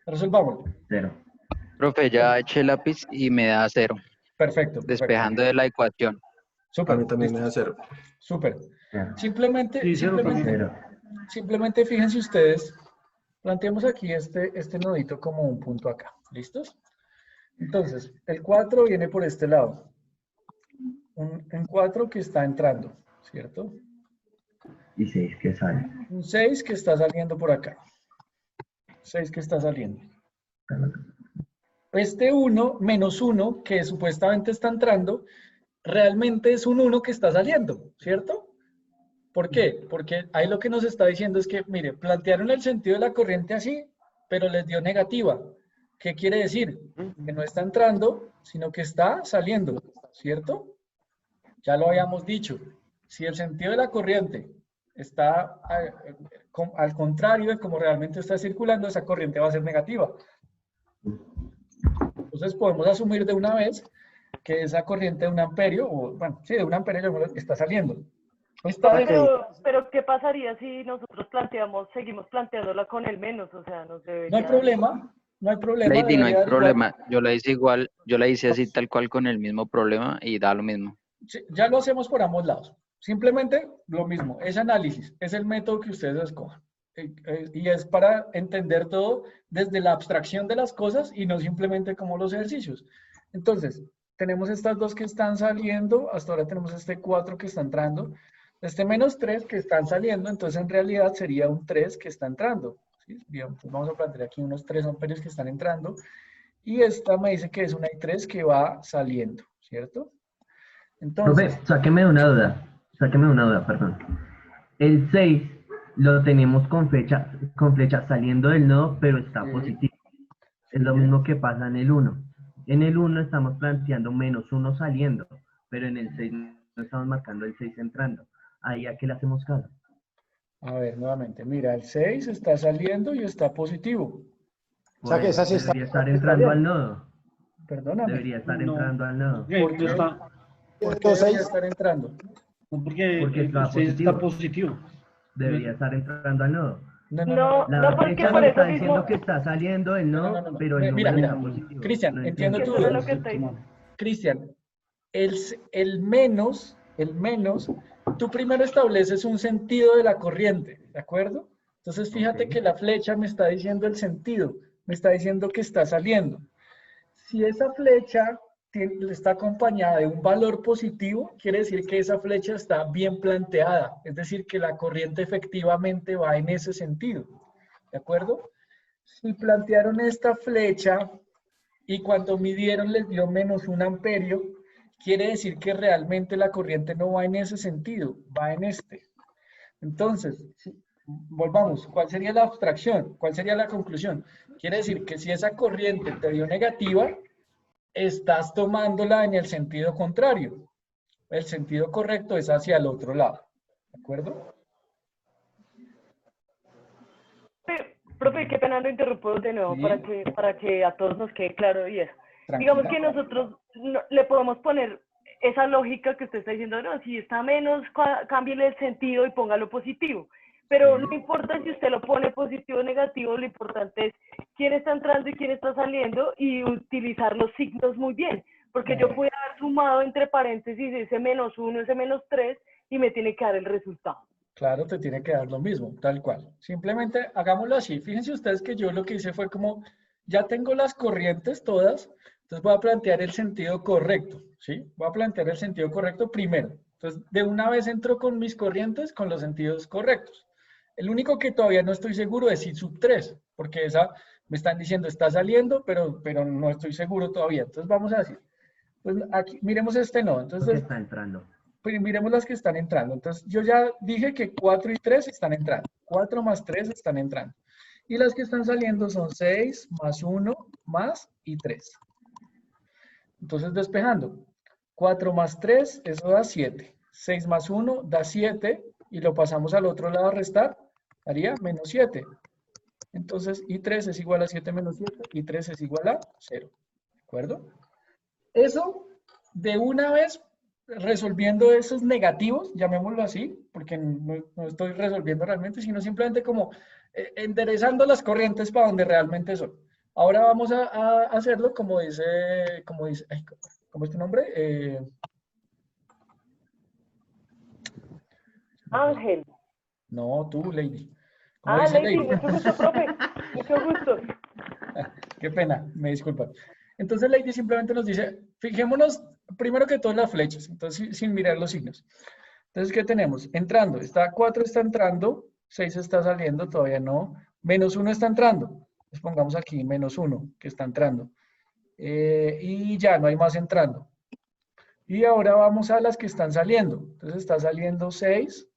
Resolvámoslo. 0. Profe, ya eché lápiz y me da 0. Perfecto. Despejando de la ecuación. Súper. A mí también me da 0. Súper. Sí, cero Simplemente fíjense ustedes, planteemos aquí este nodito como un punto acá. ¿Listos? Entonces, el 4 viene por este lado. Un 4 que está entrando, ¿cierto? Y 6 que sale. Un 6 que está saliendo por acá. 6 que está saliendo. Este 1 menos 1 que supuestamente está entrando, realmente es un 1 que está saliendo, ¿cierto? ¿Por qué? Porque ahí lo que nos está diciendo es que, mire, plantearon el sentido de la corriente así, pero les dio negativa. ¿Qué quiere decir? Que no está entrando, sino que está saliendo, ¿cierto? Ya lo habíamos dicho. Si el sentido de la corriente está al contrario de como realmente está circulando, esa corriente va a ser negativa. Entonces podemos asumir de una vez que esa corriente de 1 amperio, o bueno, sí, de 1 amperio está saliendo. Está Pero ¿qué pasaría si nosotros seguimos planteándola con el menos? O sea, nos no hay debería... problema, no hay problema. Lady, no hay debería dar igual. problema. Yo la hice igual, yo la hice así tal cual con el mismo problema y da lo mismo. Sí, ya lo hacemos por ambos lados. Simplemente lo mismo, es análisis, es el método que ustedes escojan. Y es para entender todo desde la abstracción de las cosas y no simplemente como los ejercicios. Entonces, tenemos estas dos que están saliendo, hasta ahora tenemos este 4 que está entrando, este menos 3 que están saliendo, entonces en realidad sería un 3 que está entrando. ¿Sí? Bien, entonces vamos a plantear aquí unos 3 amperios que están entrando y esta me dice que es una I3 que va saliendo, ¿cierto? Entonces, Profe, sáqueme una duda, perdón. El 6 lo tenemos con flecha saliendo del nodo, pero está positivo. Es lo mismo que pasa en el 1. En el 1 estamos planteando menos 1 saliendo, pero en el 6 no estamos marcando el 6 entrando. Ahí a qué le hacemos caso. a ver, nuevamente, mira, el 6 está saliendo y está positivo. O sea que esa sí está. Debería estar entrando al nodo. Perdóname. Debería estar No. entrando al nodo. ¿Por qué? Está, ¿Por qué debería estar entrando? porque está el 6 está positivo. Debería estar entrando al nodo. No, La porque flecha por nos eso está mismo... diciendo que está saliendo del nodo, No. pero el Mira, número mira, está positivo. Cristian, No entiendo Que tu eso es duda. lo que está diciendo. Cristian, el menos, tú primero estableces un sentido de la corriente, ¿de acuerdo? Entonces fíjate Ok. que la flecha me está diciendo el sentido, me está diciendo que está saliendo. Si esa flecha está acompañada de un valor positivo, quiere decir que esa flecha está bien planteada, es decir, que la corriente efectivamente va en ese sentido, ¿de acuerdo? Si plantearon esta flecha y cuando midieron les dio menos 1 amperio, quiere decir que realmente la corriente no va en ese sentido, va en este. Entonces, volvamos, ¿cuál sería la abstracción? ¿Cuál sería la conclusión? Quiere decir que si esa corriente te dio negativa, estás tomándola en el sentido contrario. El sentido correcto es hacia el otro lado. ¿De acuerdo? Profe, qué pena lo interrumpo de nuevo Sí. para que a todos nos quede claro y eso. Tranquila. Digamos que nosotros le podemos poner esa lógica que usted está diciendo, no, si está menos, cámbiele el sentido y póngalo positivo. Pero no importa si usted lo pone positivo o negativo, lo importante es quién está entrando y quién está saliendo y utilizar los signos muy bien. Porque yo pude haber sumado entre paréntesis ese menos 1, ese menos 3 y me tiene que dar el resultado. Claro, te tiene que dar lo mismo, tal cual. Simplemente hagámoslo así. Fíjense ustedes que yo lo que hice fue como, ya tengo las corrientes todas, entonces voy a plantear el sentido correcto, ¿sí? Voy a plantear el sentido correcto primero. Entonces, de una vez entro con mis corrientes con los sentidos correctos. El único que todavía no estoy seguro es I sub 3, porque esa me están diciendo está saliendo, pero no estoy seguro todavía. Entonces, vamos a decir, pues aquí, miremos este nodo. Porque Entonces, está entrando. pues miremos las que están entrando. Entonces, yo ya dije que 4 y 3 están entrando. 4 más 3 están entrando. Y las que están saliendo son 6 más 1 más y 3. Entonces, despejando. 4 más 3, eso da 7. 6 más 1 da 7. Y lo pasamos al otro lado a restar. Haría menos 7. Entonces, I3 es igual a 7 menos 7. Y 3 es igual a 0. ¿De acuerdo? Eso, de una vez, resolviendo esos negativos, llamémoslo así, porque no estoy resolviendo realmente, sino simplemente como enderezando las corrientes para donde realmente son. Ahora vamos a hacerlo como dice, ay, ¿cómo es tu nombre? Ángel. No, tú, Lady. ¿Cómo dice Lady, mucho gusto, profe. Mucho gusto. Qué pena, me disculpan. Entonces Lady simplemente nos dice, fijémonos primero que todo en las flechas, entonces sin mirar los signos. Entonces, ¿qué tenemos? Entrando, 4 está entrando, 6 está saliendo, todavía no. Menos 1 está entrando. Entonces pongamos aquí menos 1 que está entrando. Y ya no hay más entrando. Y ahora vamos a las que están saliendo. Entonces está saliendo 6,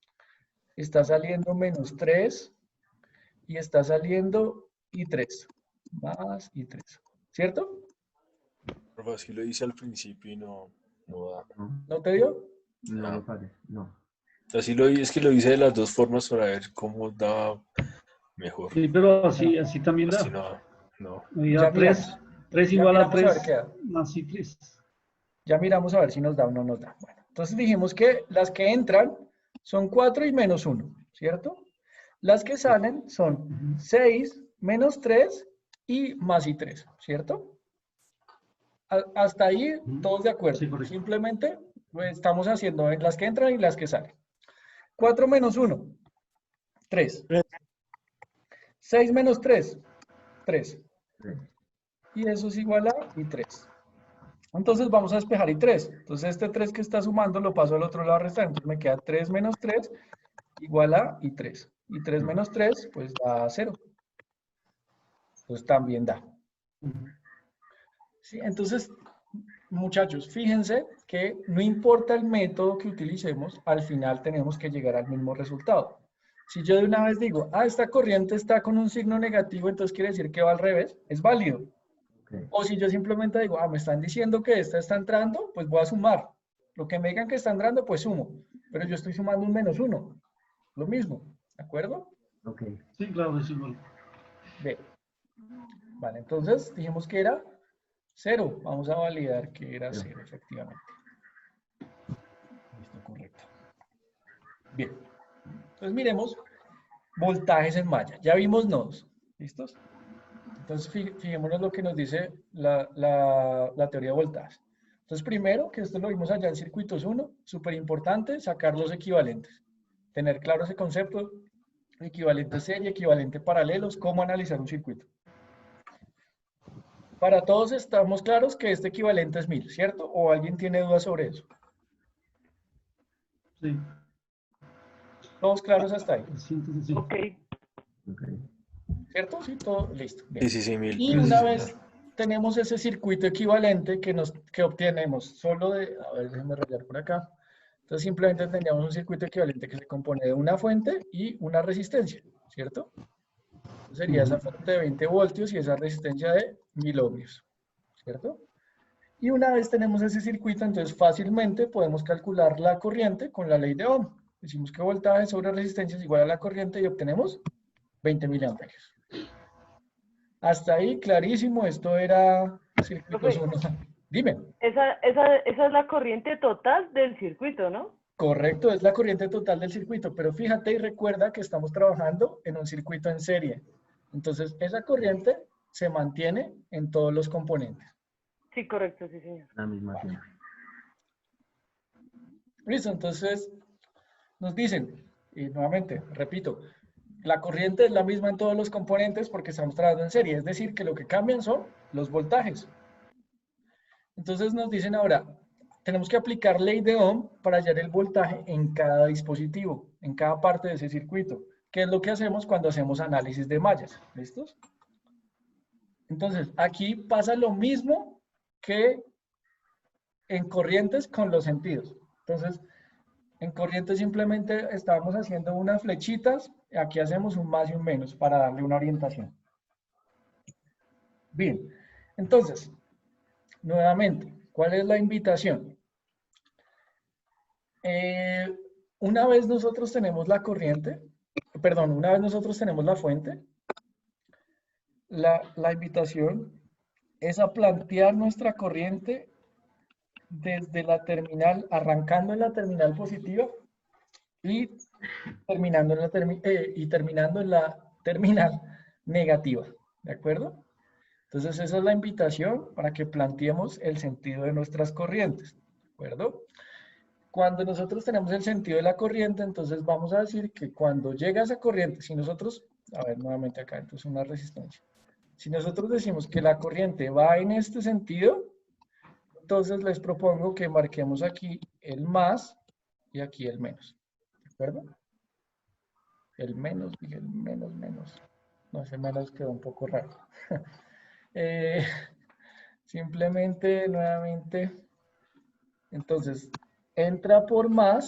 está saliendo menos 3 y está saliendo y 3. Más y 3. ¿cierto? Profe, así lo hice al principio y no da. ¿No te dio? No me parece, no. Así lo hice, es que lo hice de las dos formas para ver cómo da mejor. Sí, pero así también Así da. no. Ya Medida 3, 3 Ya igual a miramos a ver 3 qué da. más y 3. Ya miramos a ver si nos da o no nos da. Bueno, entonces dijimos que las que entran son 4 y menos 1, ¿cierto? Las que salen son 6, menos 3 y más y 3, ¿cierto? Hasta ahí todos de acuerdo. Sí, correcto. Simplemente pues, estamos haciendo las que entran y las que salen. 4 menos 1, 3. 6 menos 3, 3. Y eso es igual a y 3. Entonces vamos a despejar y 3. Entonces este 3 que está sumando lo paso al otro lado a restar. Entonces me queda 3 menos 3 igual a y 3. Y 3 menos 3 pues da 0. Entonces también da. ¿Sí? Entonces, muchachos, fíjense que no importa el método que utilicemos, al final tenemos que llegar al mismo resultado. Si yo de una vez digo, esta corriente está con un signo negativo, entonces quiere decir que va al revés, es válido. Okay. O si yo simplemente digo, me están diciendo que esta está entrando, pues voy a sumar. Lo que me digan que está entrando, pues sumo. Pero yo estoy sumando un menos 1. Lo mismo, ¿de acuerdo? Ok. Sí, claro, es igual. Bien. Vale, entonces dijimos que era 0. Vamos a validar que era 0, efectivamente. Listo, correcto. Bien. Entonces miremos voltajes en malla. Ya vimos nodos. ¿Listos? Entonces fijémonos lo que nos dice la teoría de voltajes. Entonces primero, que esto lo vimos allá en circuitos 1, súper importante sacar los equivalentes. Tener claro ese concepto, equivalente serie, equivalente paralelos, cómo analizar un circuito. Para todos estamos claros que este equivalente es 1000, ¿cierto? ¿O alguien tiene dudas sobre eso? Sí. ¿Todos claros hasta ahí? Sí. Ok. ¿Cierto? Sí, todo listo. Bien. Sí, 1000. Y una vez tenemos ese circuito equivalente que obtenemos solo de, a ver, déjenme rayar por acá. Entonces simplemente tendríamos un circuito equivalente que se compone de una fuente y una resistencia, ¿cierto? Entonces sería esa fuente de 20 voltios y esa resistencia de 1000 ohmios, ¿cierto? Y una vez tenemos ese circuito, entonces fácilmente podemos calcular la corriente con la ley de Ohm. Decimos que voltaje sobre resistencia es igual a la corriente y obtenemos 20 miliamperios. Hasta ahí, clarísimo, esto era circuitos 1. Dime. Esa es la corriente total del circuito, ¿no? Correcto, es la corriente total del circuito, pero fíjate y recuerda que estamos trabajando en un circuito en serie. Entonces, esa corriente se mantiene en todos los componentes. Sí, correcto, sí, señor. La misma siempre. Listo, entonces nos dicen, y nuevamente, repito, la corriente es la misma en todos los componentes porque estamos trabajando en serie, es decir, que lo que cambian son los voltajes. Entonces nos dicen ahora, tenemos que aplicar ley de Ohm para hallar el voltaje en cada dispositivo, en cada parte de ese circuito, que es lo que hacemos cuando hacemos análisis de mallas. ¿Listos? Entonces, aquí pasa lo mismo que en corrientes con los sentidos. Entonces, en corrientes simplemente estábamos haciendo unas flechitas, aquí hacemos un más y un menos para darle una orientación. Bien, entonces, nuevamente, ¿cuál es la invitación? Una vez nosotros tenemos la corriente, perdón, una vez nosotros tenemos la fuente, la invitación es a plantear nuestra corriente desde la terminal, arrancando en la terminal positiva y terminando en la terminal negativa, ¿de acuerdo? Entonces esa es la invitación para que planteemos el sentido de nuestras corrientes, ¿de acuerdo? Cuando nosotros tenemos el sentido de la corriente, entonces vamos a decir que cuando llega esa corriente, si nosotros, a ver nuevamente acá, entonces una resistencia. Si nosotros decimos que la corriente va en este sentido, entonces les propongo que marquemos aquí el más y aquí el menos, ¿de acuerdo? El menos y el menos. No, ese menos quedó un poco raro. Simplemente, nuevamente, entonces, entra por más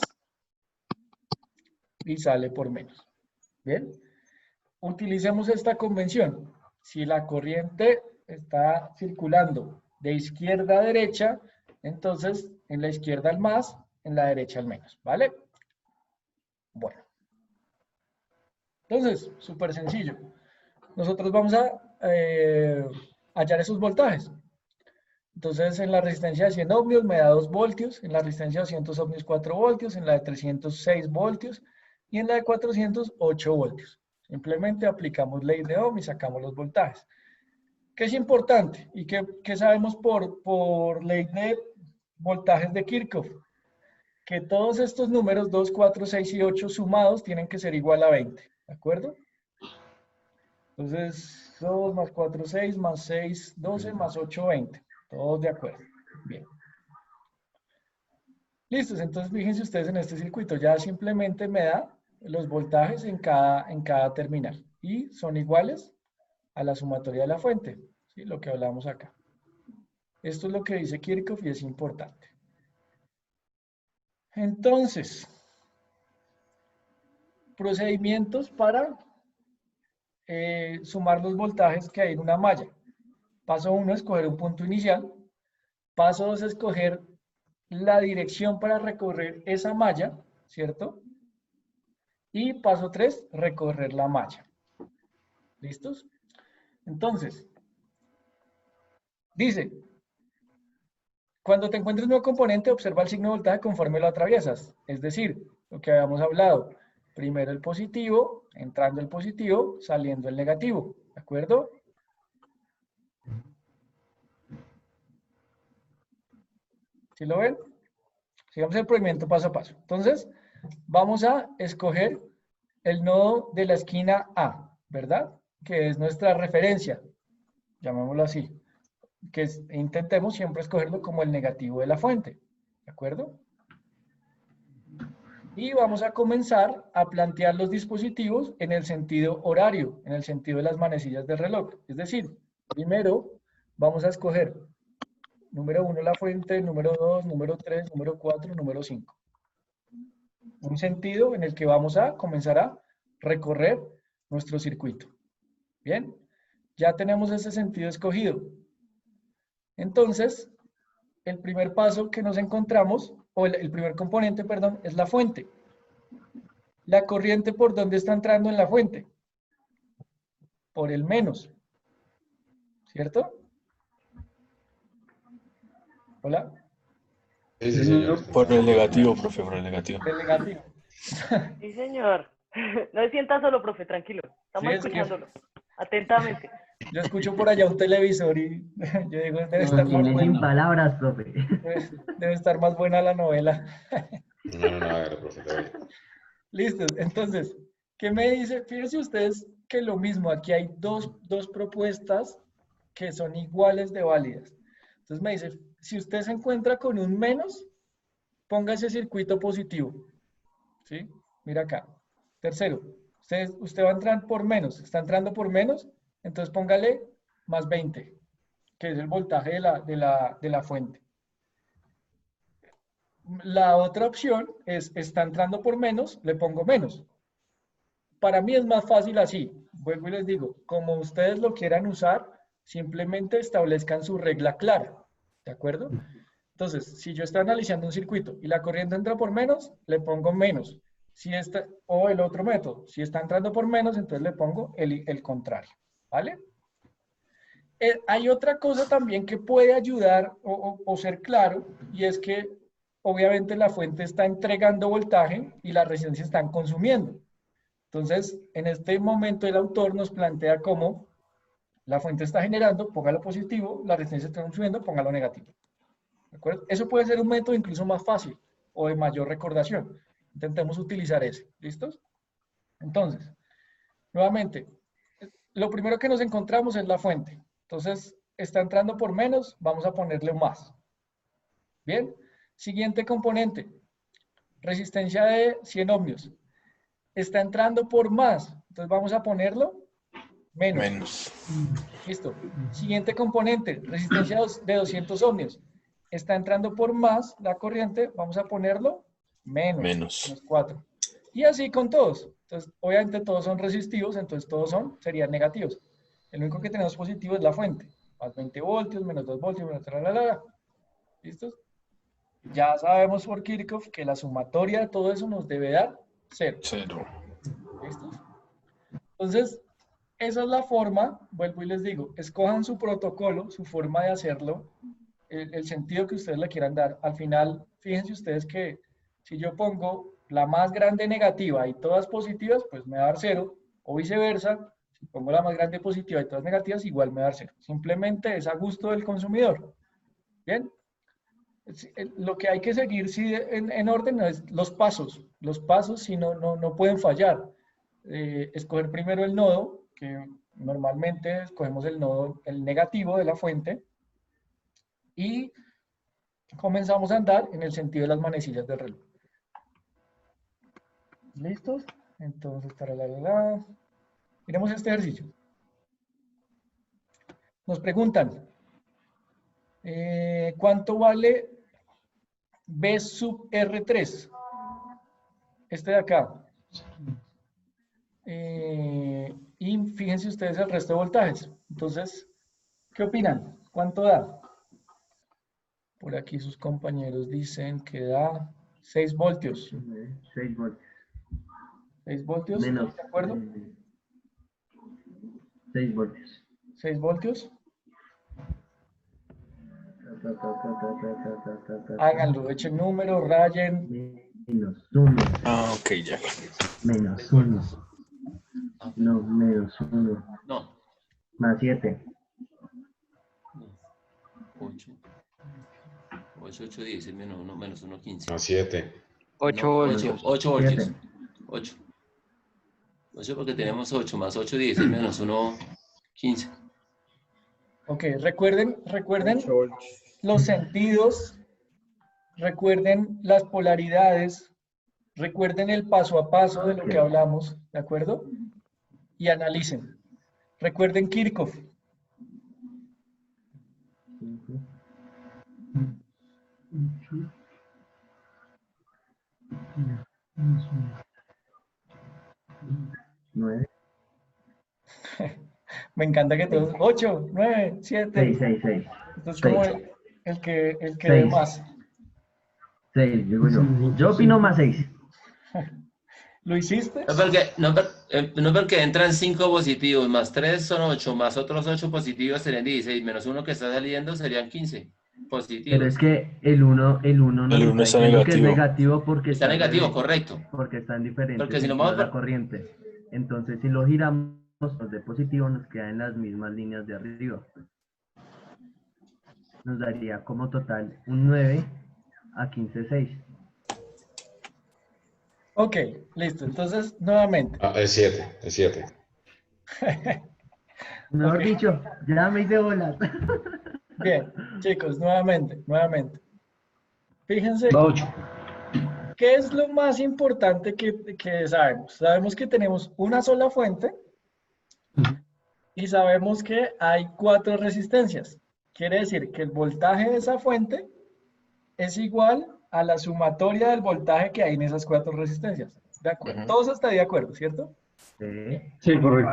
y sale por menos. ¿Bien? Utilicemos esta convención. Si la corriente está circulando de izquierda a derecha, entonces en la izquierda el más, en la derecha el menos, ¿vale? Bueno. Entonces, súper sencillo. Nosotros vamos a hallar esos voltajes. Entonces, en la resistencia de 100 ohmios me da 2 voltios, en la resistencia de 200 ohmios 4 voltios, en la de 306 voltios y en la de 400 8 voltios. Simplemente aplicamos ley de Ohm y sacamos los voltajes. ¿Qué es importante? ¿Y qué sabemos por ley de voltajes de Kirchhoff? Que todos estos números, 2, 4, 6 y 8 sumados, tienen que ser igual a 20. ¿De acuerdo? Entonces, 2 más 4, 6, más 6, 12, más 8, 20. Todos de acuerdo. Bien. Listos. Entonces, fíjense ustedes en este circuito. Ya simplemente me da los voltajes en cada terminal. Y son iguales a la sumatoria de la fuente. ¿Sí? Lo que hablamos acá. Esto es lo que dice Kirchhoff y es importante. Entonces, procedimientos para sumar los voltajes que hay en una malla. Paso 1, escoger un punto inicial. Paso 2, escoger la dirección para recorrer esa malla, ¿cierto? Y paso 3, recorrer la malla. ¿Listos? Entonces, dice, cuando te encuentres un nuevo componente, observa el signo de voltaje conforme lo atraviesas. Es decir, lo que habíamos hablado. Primero el positivo, entrando el positivo, saliendo el negativo. ¿De acuerdo? ¿Sí lo ven? Sigamos el procedimiento paso a paso. Entonces, vamos a escoger el nodo de la esquina A, ¿verdad? Que es nuestra referencia, llamémoslo así. Intentemos siempre escogerlo como el negativo de la fuente, ¿de acuerdo? Y vamos a comenzar a plantear los dispositivos en el sentido horario, en el sentido de las manecillas del reloj. Es decir, primero vamos a escoger número 1 la fuente, número 2, número 3, número 4, número 5. Un sentido en el que vamos a comenzar a recorrer nuestro circuito. Bien, ya tenemos ese sentido escogido. Entonces, el primer paso que nos encontramos, o el primer componente, perdón, es la fuente. La corriente, ¿por dónde está entrando en la fuente? Por el menos. ¿Cierto? ¿Hola? Sí, sí, señor. Por el negativo, profe, por el negativo. El negativo. Sí, señor. No se sienta solo, profe, tranquilo. Estamos Sí, es que- escuchándolo. Atentamente. Yo escucho por allá un televisor y yo digo, debe estar Nos más tiene sin buena, palabras, profe. debe estar más buena la novela. No, hágale, profe, está bien. Listo, entonces, ¿qué me dice? Fíjense ustedes que lo mismo, aquí hay dos propuestas que son iguales de válidas. Entonces me dice, si usted se encuentra con un menos, ponga ese circuito positivo. ¿Sí? Mira acá. Tercero, usted va a entrar por menos, está entrando por menos, entonces póngale más 20, que es el voltaje de la fuente. La otra opción es, está entrando por menos, le pongo menos. Para mí es más fácil así. Vuelvo y les digo, como ustedes lo quieran usar, simplemente establezcan su regla clara. ¿De acuerdo? Entonces, si yo estoy analizando un circuito y la corriente entra por menos, le pongo menos. O el otro método, si está entrando por menos, entonces le pongo el contrario. ¿Vale? Hay otra cosa también que puede ayudar o ser claro, y es que obviamente la fuente está entregando voltaje y las resistencias están consumiendo. Entonces, en este momento el autor nos plantea cómo la fuente está generando, póngalo positivo, la resistencia está consumiendo, póngalo negativo. ¿De acuerdo? Eso puede ser un método incluso más fácil o de mayor recordación. Intentemos utilizar ese. ¿Listos? Entonces, nuevamente, lo primero que nos encontramos es la fuente. Entonces, está entrando por menos, vamos a ponerle más. Bien. Siguiente componente, resistencia de 100 ohmios. Está entrando por más, entonces vamos a ponerlo menos. Listo. Siguiente componente, resistencia de 200 ohmios. Está entrando por más la corriente, vamos a ponerlo menos 4. Y así con todos. Entonces, obviamente todos son resistivos, entonces todos serían negativos. El único que tenemos positivo es la fuente. más 20 voltios, menos 2 voltios, menos tralalala. ¿Listos? Ya sabemos por Kirchhoff que la sumatoria de todo eso nos debe dar 0. 0. ¿Listos? Entonces, esa es la forma, vuelvo y les digo, escojan su protocolo, su forma de hacerlo, el sentido que ustedes le quieran dar. Al final, fíjense ustedes que si yo pongo la más grande negativa y todas positivas, pues me va a dar 0, o viceversa, si pongo la más grande positiva y todas negativas, igual me va a dar 0. Simplemente es a gusto del consumidor. ¿Bien? Lo que hay que seguir sí, en orden es los pasos si no pueden fallar. Escoger primero el nodo, que normalmente escogemos el nodo, el negativo de la fuente, y comenzamos a andar en el sentido de las manecillas del reloj. ¿Listos? Entonces, miremos este ejercicio. Nos preguntan, ¿cuánto vale B sub R3? Este de acá. Y fíjense ustedes el resto de voltajes. Entonces, ¿qué opinan? ¿Cuánto da? Por aquí sus compañeros dicen que da 6 voltios. 6 voltios. 6 voltios, Menos, ¿de acuerdo? 6 voltios. 6 voltios. Háganlo, echen números, rayen. Menos 1. Ah, ok, ya. Menos 1. No, menos 1. No. Más 7. 8. 8, 10, menos 1, menos 1, 15. A 7. 8 voltios. 8 voltios. 7. 8. 8 porque tenemos 8 más 8, 10, menos 1, 15. Ok, recuerden los sentidos, recuerden las polaridades, recuerden el paso a paso de lo que hablamos, ¿de acuerdo? Y analicen. Recuerden Kirchhoff. Nueve. Me encanta que todos, 8, 9, 7. 6. Esto es como el que ve Seis. más. 6, digo yo. Yo opino más 6. ¿Lo hiciste? No porque entran 5 positivos, más 3 son 8, más otros 8 positivos serían 16, menos 1 que está saliendo serían 15 positivos. Pero es que el 1 no El uno está diciendo que es negativo. negativo porque Está negativo, en- correcto. porque está en diferente Porque si no sentido vamos de la por- corriente. Entonces, si lo giramos, los de positivo nos quedan en las mismas líneas de arriba. Nos daría como total un 9 a 15, 6. Ok, listo. Entonces, nuevamente. Ah, es 7. Es 7. Mejor Ok. dicho, ya me hice bolas. Bien, chicos, nuevamente. Fíjense, 8. ¿qué es lo más importante que sabemos? Sabemos que tenemos una sola fuente y sabemos que hay 4 resistencias. Quiere decir que el voltaje de esa fuente es igual a la sumatoria del voltaje que hay en esas 4 resistencias. ¿De acuerdo? Ujú. Todos hasta ahí de acuerdo, ¿cierto? Sí. Sí, correcto.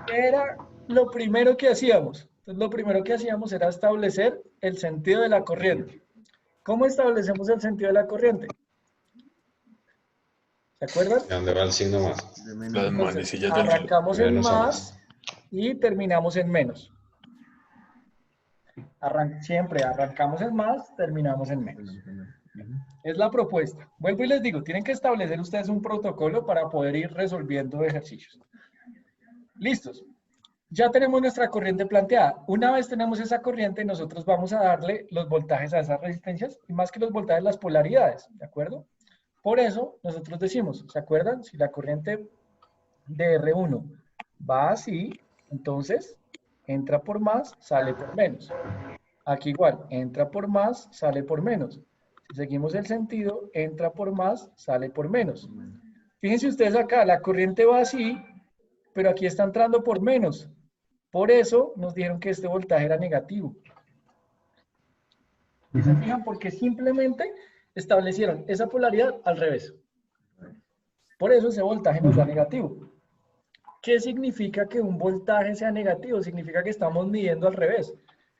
¿Qué era lo primero que hacíamos? Entonces, lo primero que hacíamos era establecer el sentido de la corriente. ¿Cómo establecemos el sentido de la corriente? ¿Se acuerdan? ¿De dónde va el signo más? De menos. Las Entonces, manecillas del reloj. arrancamos en Menos o más y terminamos en menos. Siempre arrancamos en más, terminamos en menos. Es la propuesta. Vuelvo y les digo, tienen que establecer ustedes un protocolo para poder ir resolviendo ejercicios. Listos. Ya tenemos nuestra corriente planteada. Una vez tenemos esa corriente, nosotros vamos a darle los voltajes a esas resistencias y más que los voltajes, las polaridades, ¿de acuerdo? Por eso nosotros decimos, ¿se acuerdan? Si la corriente de R1 va así, entonces entra por más, sale por menos. Aquí igual, entra por más, sale por menos. Si seguimos el sentido, entra por más, sale por menos. Fíjense ustedes acá, la corriente va así, pero aquí está entrando por menos. Por eso nos dijeron que este voltaje era negativo. ¿Y se fijan? Porque simplemente establecieron esa polaridad al revés. Por eso ese voltaje nos da negativo. ¿Qué significa que un voltaje sea negativo? Significa que estamos midiendo al revés.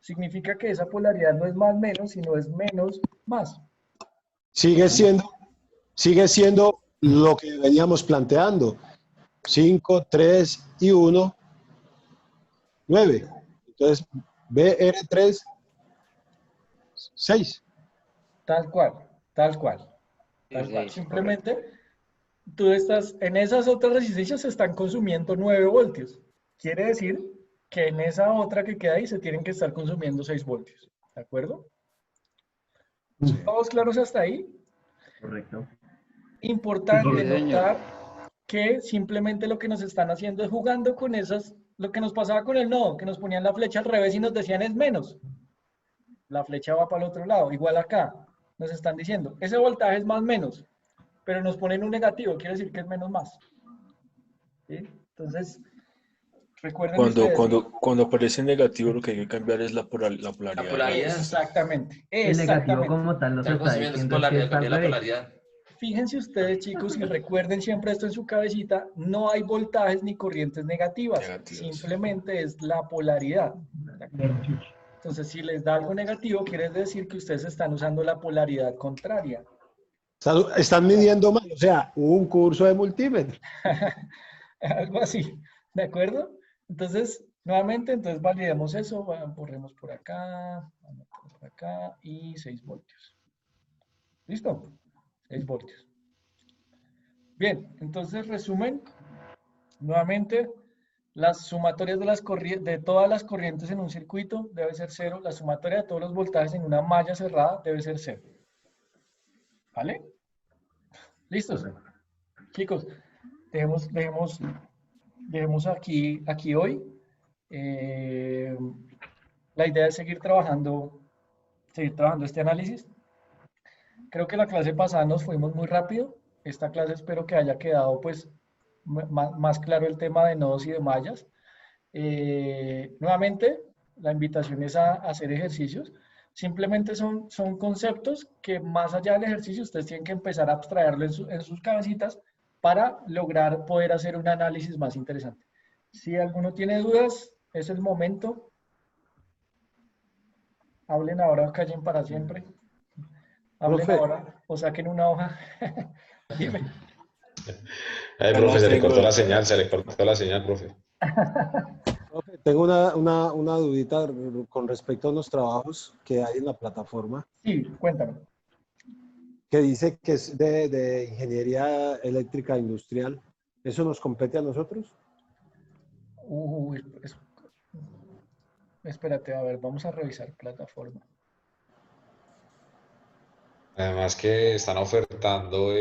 significa que esa polaridad no es más menos, sino es menos más. Sigue siendo lo que veníamos planteando. 5, 3 y 1, 9. Entonces, BR3, 6. Tal cual, tal cual. Tal cual. Simplemente, tú estás, en esas otras resistencias se están consumiendo 9 voltios. Quiere decir que en esa otra que queda ahí se tienen que estar consumiendo 6 voltios. ¿De acuerdo? ¿Todos claros hasta ahí? Correcto. Importante Sí, señor. notar que simplemente lo que nos están haciendo es jugando con esas, lo que nos pasaba con el nodo, que nos ponían la flecha al revés y nos decían es menos. La flecha va para el otro lado, igual acá. Nos están diciendo, ese voltaje es más menos, pero nos ponen un negativo, quiere decir que es menos más. ¿Sí? Entonces, recuerden ustedes. Cuando aparece negativo, lo que hay que cambiar es la polaridad. La polaridad. Exactamente. El negativo como tal nos Están está consumiendo diciendo que polaridad, está al cambiar la revés. polaridad. Fíjense ustedes, chicos, y recuerden siempre esto en su cabecita, no hay voltajes ni corrientes negativas, simplemente es la polaridad. ¿De acuerdo? Entonces, si les da algo negativo, quiere decir que ustedes están usando la polaridad contraria. Están midiendo mal, o sea, un curso de multímetro. Algo así, ¿de acuerdo? Entonces, nuevamente, entonces validemos eso, borremos por acá y 6 voltios. ¿Listo? 6 voltios. Bien, entonces resumen, nuevamente, las sumatorias de todas las corrientes en un circuito debe ser 0, la sumatoria de todos los voltajes en una malla cerrada debe ser 0. ¿Vale? ¿Listos? Chicos, dejemos aquí hoy. La idea es seguir trabajando este análisis. Creo que la clase pasada nos fuimos muy rápido. Esta clase espero que haya quedado pues más claro el tema de nodos y de mallas. Nuevamente, la invitación es a hacer ejercicios. Simplemente son conceptos que más allá del ejercicio ustedes tienen que empezar a abstraerlo en sus cabecitas para lograr poder hacer un análisis más interesante. Si alguno tiene dudas, es el momento. Hablen ahora o callen para siempre. Hablen Profe. ahora o saquen una hoja. Dime. Profe, se le cortó la señal, profe. Profe, tengo una dudita con respecto a unos trabajos que hay en la plataforma, Sí, cuéntame. que dice que es de ingeniería eléctrica industrial. ¿Eso nos compete a nosotros? Espérate, a ver, vamos a revisar plataforma. Además que están ofertando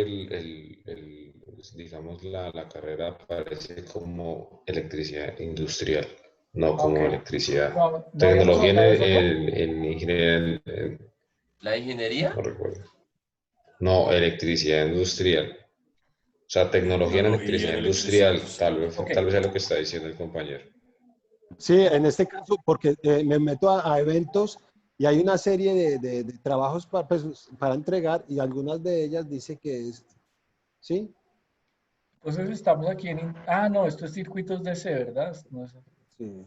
digamos, la carrera parece como electricidad industrial, no como Ok. electricidad. No, ¿no Tecnología habíamos hablado de eso, en ingeniería, ¿La ingeniería? no recuerdo. No, electricidad industrial. O sea, tecnología en electricidad industrial, tal vez sea lo que está diciendo el compañero. Sí, en este caso, porque me meto a eventos y hay una serie de trabajos para entregar y algunas de ellas dice que es, ¿sí? Entonces estamos aquí en... Ah, no, esto es circuitos DC, ¿verdad? No es Sí.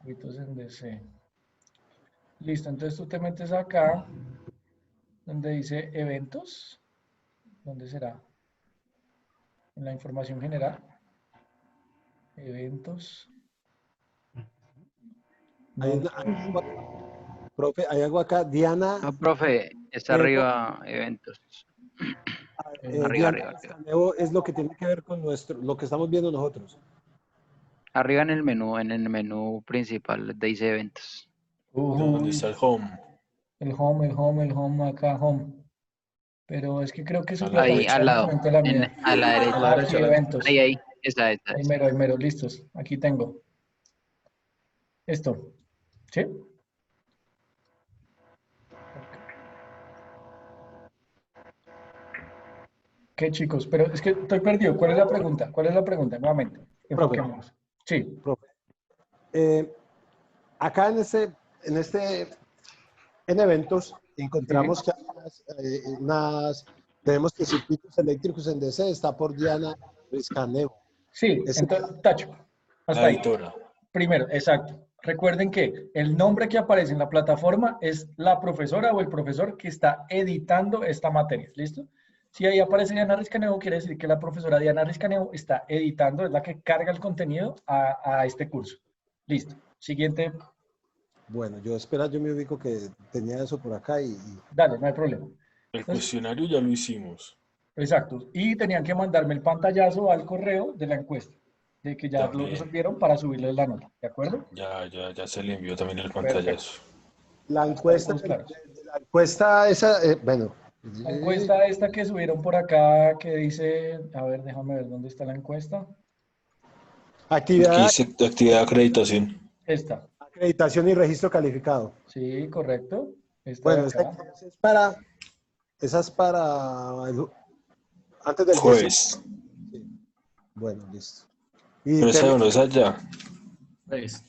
circuitos en DC. Listo, entonces tú te metes acá, donde dice eventos. ¿Dónde será? En la información general. Eventos. Profe, hay algo acá. Diana. No, profe, está arriba, eventos. Arriba, Diana arriba. Escanevo es lo que tiene que ver con lo que estamos viendo nosotros. Arriba en el menú principal dice eventos. ¿Dónde está el home? El home, acá home. Pero es que creo que su Ahí, plataforma al es lado, diferente a la mía. a la derecha. Aquí, eventos. Ahí, esa. Ahí mero, listos. Aquí tengo. Esto. ¿Sí? ¿Qué, chicos? Pero es que estoy perdido. ¿Cuál es la pregunta? Nuevamente. Enfoquémonos. Sí. Profe. Acá en eventos encontramos que hay tenemos que circuitos eléctricos en DC, está por Diana Escanevo. Sí, entonces, tacho. Hasta ahí. Editora. Primero, exacto. Recuerden que el nombre que aparece en la plataforma es la profesora o el profesor que está editando esta materia. ¿Listo? Si ahí aparece Diana Riscanejo, quiere decir que la profesora Diana Riscanejo está editando, es la que carga el contenido a este curso. Listo. Siguiente. Bueno, yo me ubico que tenía eso por acá y Dale, no hay problema. El cuestionario ya lo hicimos. Exacto. Y tenían que mandarme el pantallazo al correo de la encuesta, de que ya lo También. resolvieron para subirles la nota. ¿De acuerdo? Ya se le envió también el pantallazo. la encuesta, Estamos claros. la encuesta esa, bueno. La encuesta esta que subieron por acá, que dice, a ver, déjame ver dónde está la encuesta. Aquí Actividad, dice actividad de acreditación. Esta. acreditación y registro calificado. Sí, correcto. Esta Bueno, de acá. esa es para antes del Jueves. 18. Sí. Bueno, listo. Y Pero esa no es allá. Pues,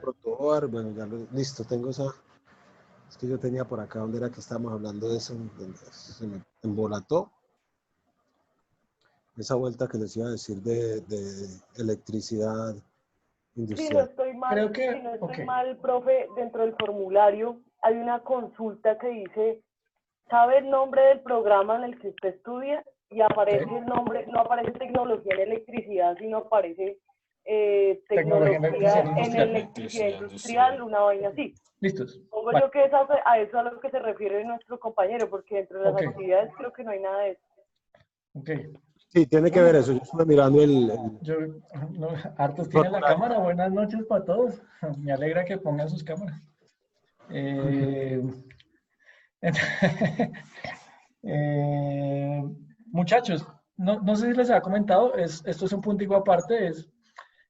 Protobar, bueno, listo, tengo esa. Es que yo tenía por acá, donde era que estábamos hablando de eso, se me embolató. Esa vuelta que les iba a decir de electricidad Si no industrial. estoy mal, Creo que- si no estoy ok. mal, profe, dentro del formulario hay una consulta que dice, ¿sabe el nombre del programa en el que usted estudia? Y aparece Sí. el nombre, no aparece tecnología en electricidad, sino aparece Tecnología en electricidad tecnología en industrial. electricidad industrial, una vaina así. Listos. Supongo Vale. yo que a eso a lo que se refiere nuestro compañero, porque dentro de las Ok. actividades creo que no hay nada de eso. Ok. Sí, tiene que ver eso. Yo estuve mirando Yo, no, hartos tiene la cámara. Buenas noches para todos. Me alegra que pongan sus cámaras. Muchachos, no sé si les ha comentado, esto es un puntico aparte, es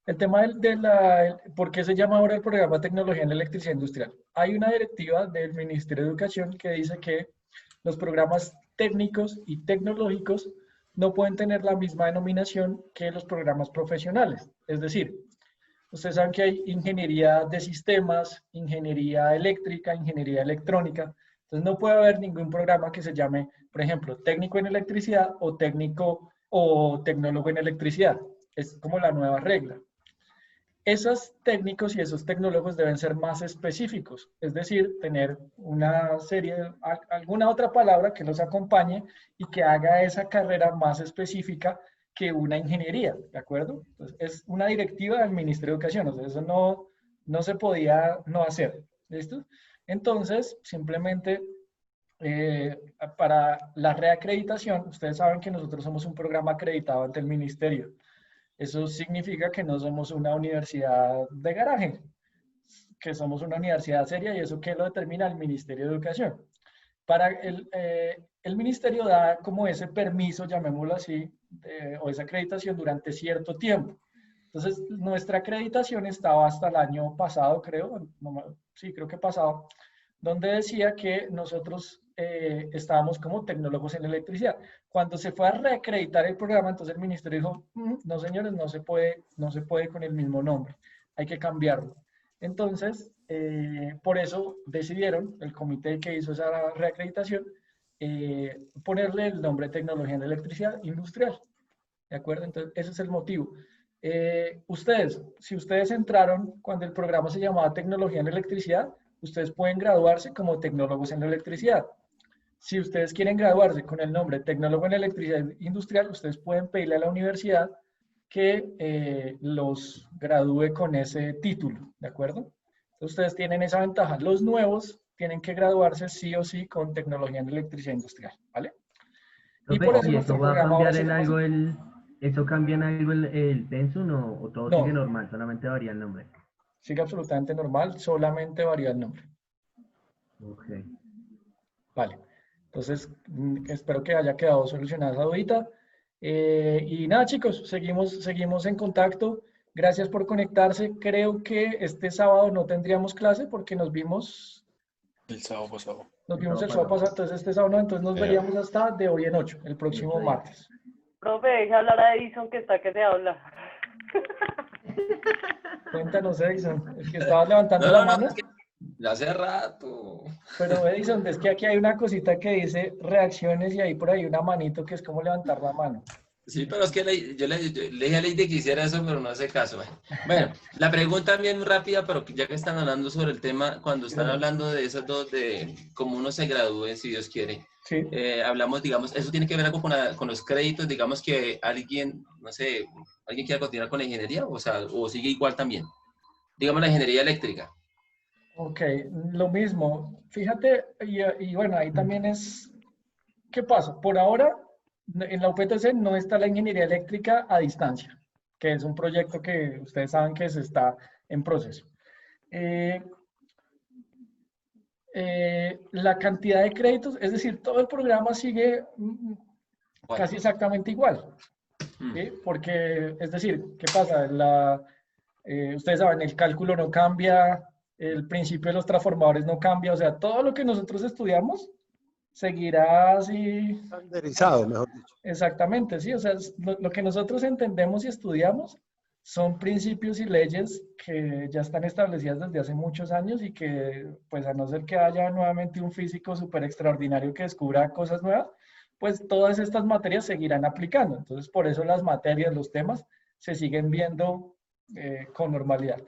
el tema ¿por qué se llama ahora el programa Tecnología en Electricidad Industrial? Hay una directiva del Ministerio de Educación que dice que los programas técnicos y tecnológicos no pueden tener la misma denominación que los programas profesionales. Es decir, ustedes saben que hay ingeniería de sistemas, ingeniería eléctrica, ingeniería electrónica. Entonces no puede haber ningún programa que se llame, por ejemplo, técnico en electricidad o técnico o tecnólogo en electricidad. Es como la nueva regla. Esos técnicos y esos tecnólogos deben ser más específicos, es decir, tener una serie, alguna otra palabra que los acompañe y que haga esa carrera más específica que una ingeniería, ¿de acuerdo? Entonces, es una directiva del Ministerio de Educación, o sea, eso no se podía no hacer, ¿listo? Entonces, simplemente para la reacreditación, ustedes saben que nosotros somos un programa acreditado ante el Ministerio. Eso significa que no somos una universidad de garaje, que somos una universidad seria y eso que lo determina el Ministerio de Educación. Para el Ministerio da como ese permiso, llamémoslo así, o esa acreditación durante cierto tiempo. Entonces, nuestra acreditación estaba hasta el año pasado, creo, sí, creo que pasado, donde decía que nosotros estábamos como tecnólogos en electricidad. Cuando se fue a reacreditar el programa, entonces el ministerio dijo, no señores, no se puede con el mismo nombre, hay que cambiarlo. Entonces, por eso decidieron, el comité que hizo esa reacreditación, ponerle el nombre Tecnología en Electricidad Industrial. ¿De acuerdo? Entonces, ese es el motivo. Si ustedes entraron cuando el programa se llamaba Tecnología en Electricidad, ustedes pueden graduarse como tecnólogos en electricidad. Si ustedes quieren graduarse con el nombre Tecnólogo en Electricidad Industrial, ustedes pueden pedirle a la universidad que los gradúe con ese título, ¿de acuerdo? Entonces, ustedes tienen esa ventaja. Los nuevos tienen que graduarse sí o sí con Tecnología en Electricidad Industrial, ¿vale? Y por eso ¿Y nuestro eso va a programa ahora cambiar se en llama así. algo ¿eso cambia en algo el pensum o todo No. sigue normal, solamente varía el nombre? Sigue absolutamente normal, solamente varía el nombre. Ok. Vale. Entonces, espero que haya quedado solucionada esa dudita. Y nada, chicos, seguimos en contacto. Gracias por conectarse. Creo que este sábado no tendríamos clase porque nos vimos El sábado pasado. el sábado pasado, entonces este sábado no, entonces nos veríamos hasta de hoy en 8, el próximo martes. Profe, deje hablar a Edison que está que se habla. Cuéntanos, Edison, es que estabas levantando la mano. Es que ya hace rato. Pero Edison, es que aquí hay una cosita que dice reacciones y hay por ahí una manito que es como levantar la mano. Sí, pero es que yo le dije a Lady que hiciera eso, pero no hace caso. Bueno, la pregunta bien rápida, pero ya que están hablando sobre el tema, cuando están hablando de esas dos, de cómo uno se gradúe, si Dios quiere, Sí. hablamos, digamos, eso tiene que ver algo con los créditos, digamos que alguien, no sé, alguien quiera continuar con la ingeniería, o sea, o sigue igual también. Digamos la ingeniería eléctrica. Ok, lo mismo. Fíjate, y bueno, ahí también es, ¿qué pasa? Por ahora, en la UPTC no está la ingeniería eléctrica a distancia, que es un proyecto que ustedes saben que se está en proceso. La cantidad de créditos, es decir, todo el programa sigue casi exactamente igual, ¿sí? Porque, es decir, ¿qué pasa? Ustedes saben, el cálculo no cambia, el principio de los transformadores no cambia, o sea, todo lo que nosotros estudiamos seguirá así. Estandarizado, mejor dicho. Exactamente, sí, o sea, lo que nosotros entendemos y estudiamos son principios y leyes que ya están establecidas desde hace muchos años y que, pues a no ser que haya nuevamente un físico súper extraordinario que descubra cosas nuevas, pues todas estas materias seguirán aplicando. Entonces, por eso las materias, los temas, se siguen viendo con normalidad.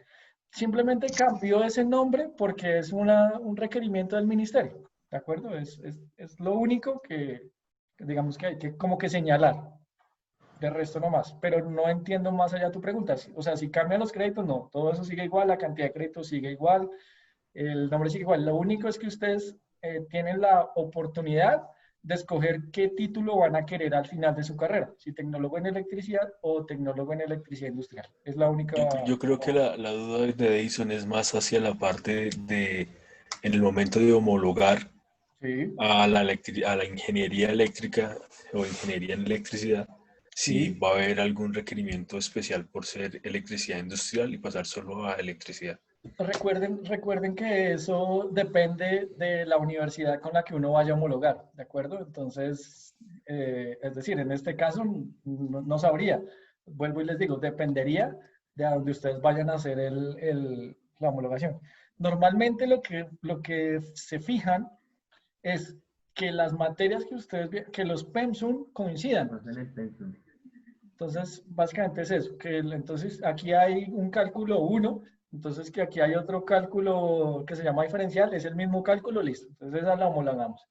Simplemente cambió ese nombre porque es un requerimiento del ministerio, ¿de acuerdo? Es lo único que digamos que hay que como que señalar. De resto no más, pero no entiendo más allá tu pregunta. O sea, si cambian los créditos, no, todo eso sigue igual, la cantidad de créditos sigue igual, el nombre sigue igual. Lo único es que ustedes tienen la oportunidad de escoger qué título van a querer al final de su carrera, si tecnólogo en electricidad o tecnólogo en electricidad industrial. Es la única... Yo creo que la duda de Edison es más hacia la parte de, en el momento de homologar Sí, a la ingeniería eléctrica o ingeniería en electricidad, si sí. va a haber algún requerimiento especial por ser electricidad industrial y pasar solo a electricidad. Recuerden que eso depende de la universidad con la que uno vaya a homologar, ¿de acuerdo? Entonces, es decir, en este caso no sabría. Vuelvo y les digo, dependería de a donde ustedes vayan a hacer la homologación. Normalmente lo que se fijan es que las materias que que los PEMSUM coincidan. Entonces, básicamente es eso, entonces aquí hay un cálculo 1, entonces que aquí hay otro cálculo que se llama diferencial, es el mismo cálculo, listo. Entonces esa la homologamos.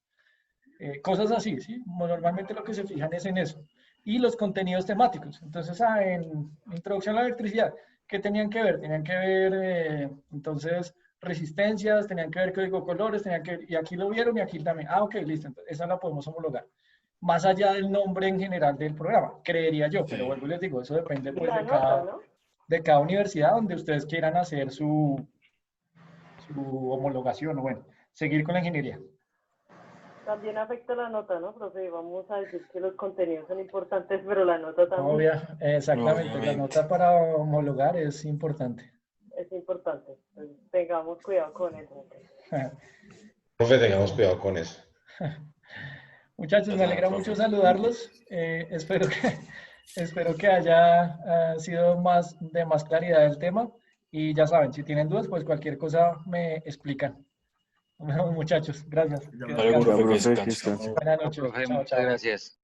Cosas así, ¿sí? Normalmente lo que se fijan es en eso. Y los contenidos temáticos. Entonces, en Introducción a la Electricidad, ¿qué tenían que ver? Tenían que ver, entonces, resistencias, tenían que ver código colores, y aquí lo vieron y aquí también. Ah, ok, listo, entonces esa la podemos homologar. Más allá del nombre en general del programa, creería yo, pero vuelvo y les digo, eso depende pues La nota, ¿no? de cada universidad donde ustedes quieran hacer su homologación o bueno, seguir con la ingeniería. También afecta la nota, ¿no, profe? Vamos a decir que los contenidos son importantes, pero la nota también Exactamente, la Obviamente. nota para homologar es importante. es importante. Entonces, tengamos cuidado con eso. Profe, tengamos cuidado con eso. Muchachos, me alegra mucho saludarlos. Espero que haya sido de más claridad el tema. Y ya saben, si tienen dudas, pues cualquier cosa me explican. Bueno, muchachos, gracias. Que Vale, descansen. profe, que Profe, que descanse. descanse. Buenas No, noches. profe, Chao, muchas chao. gracias.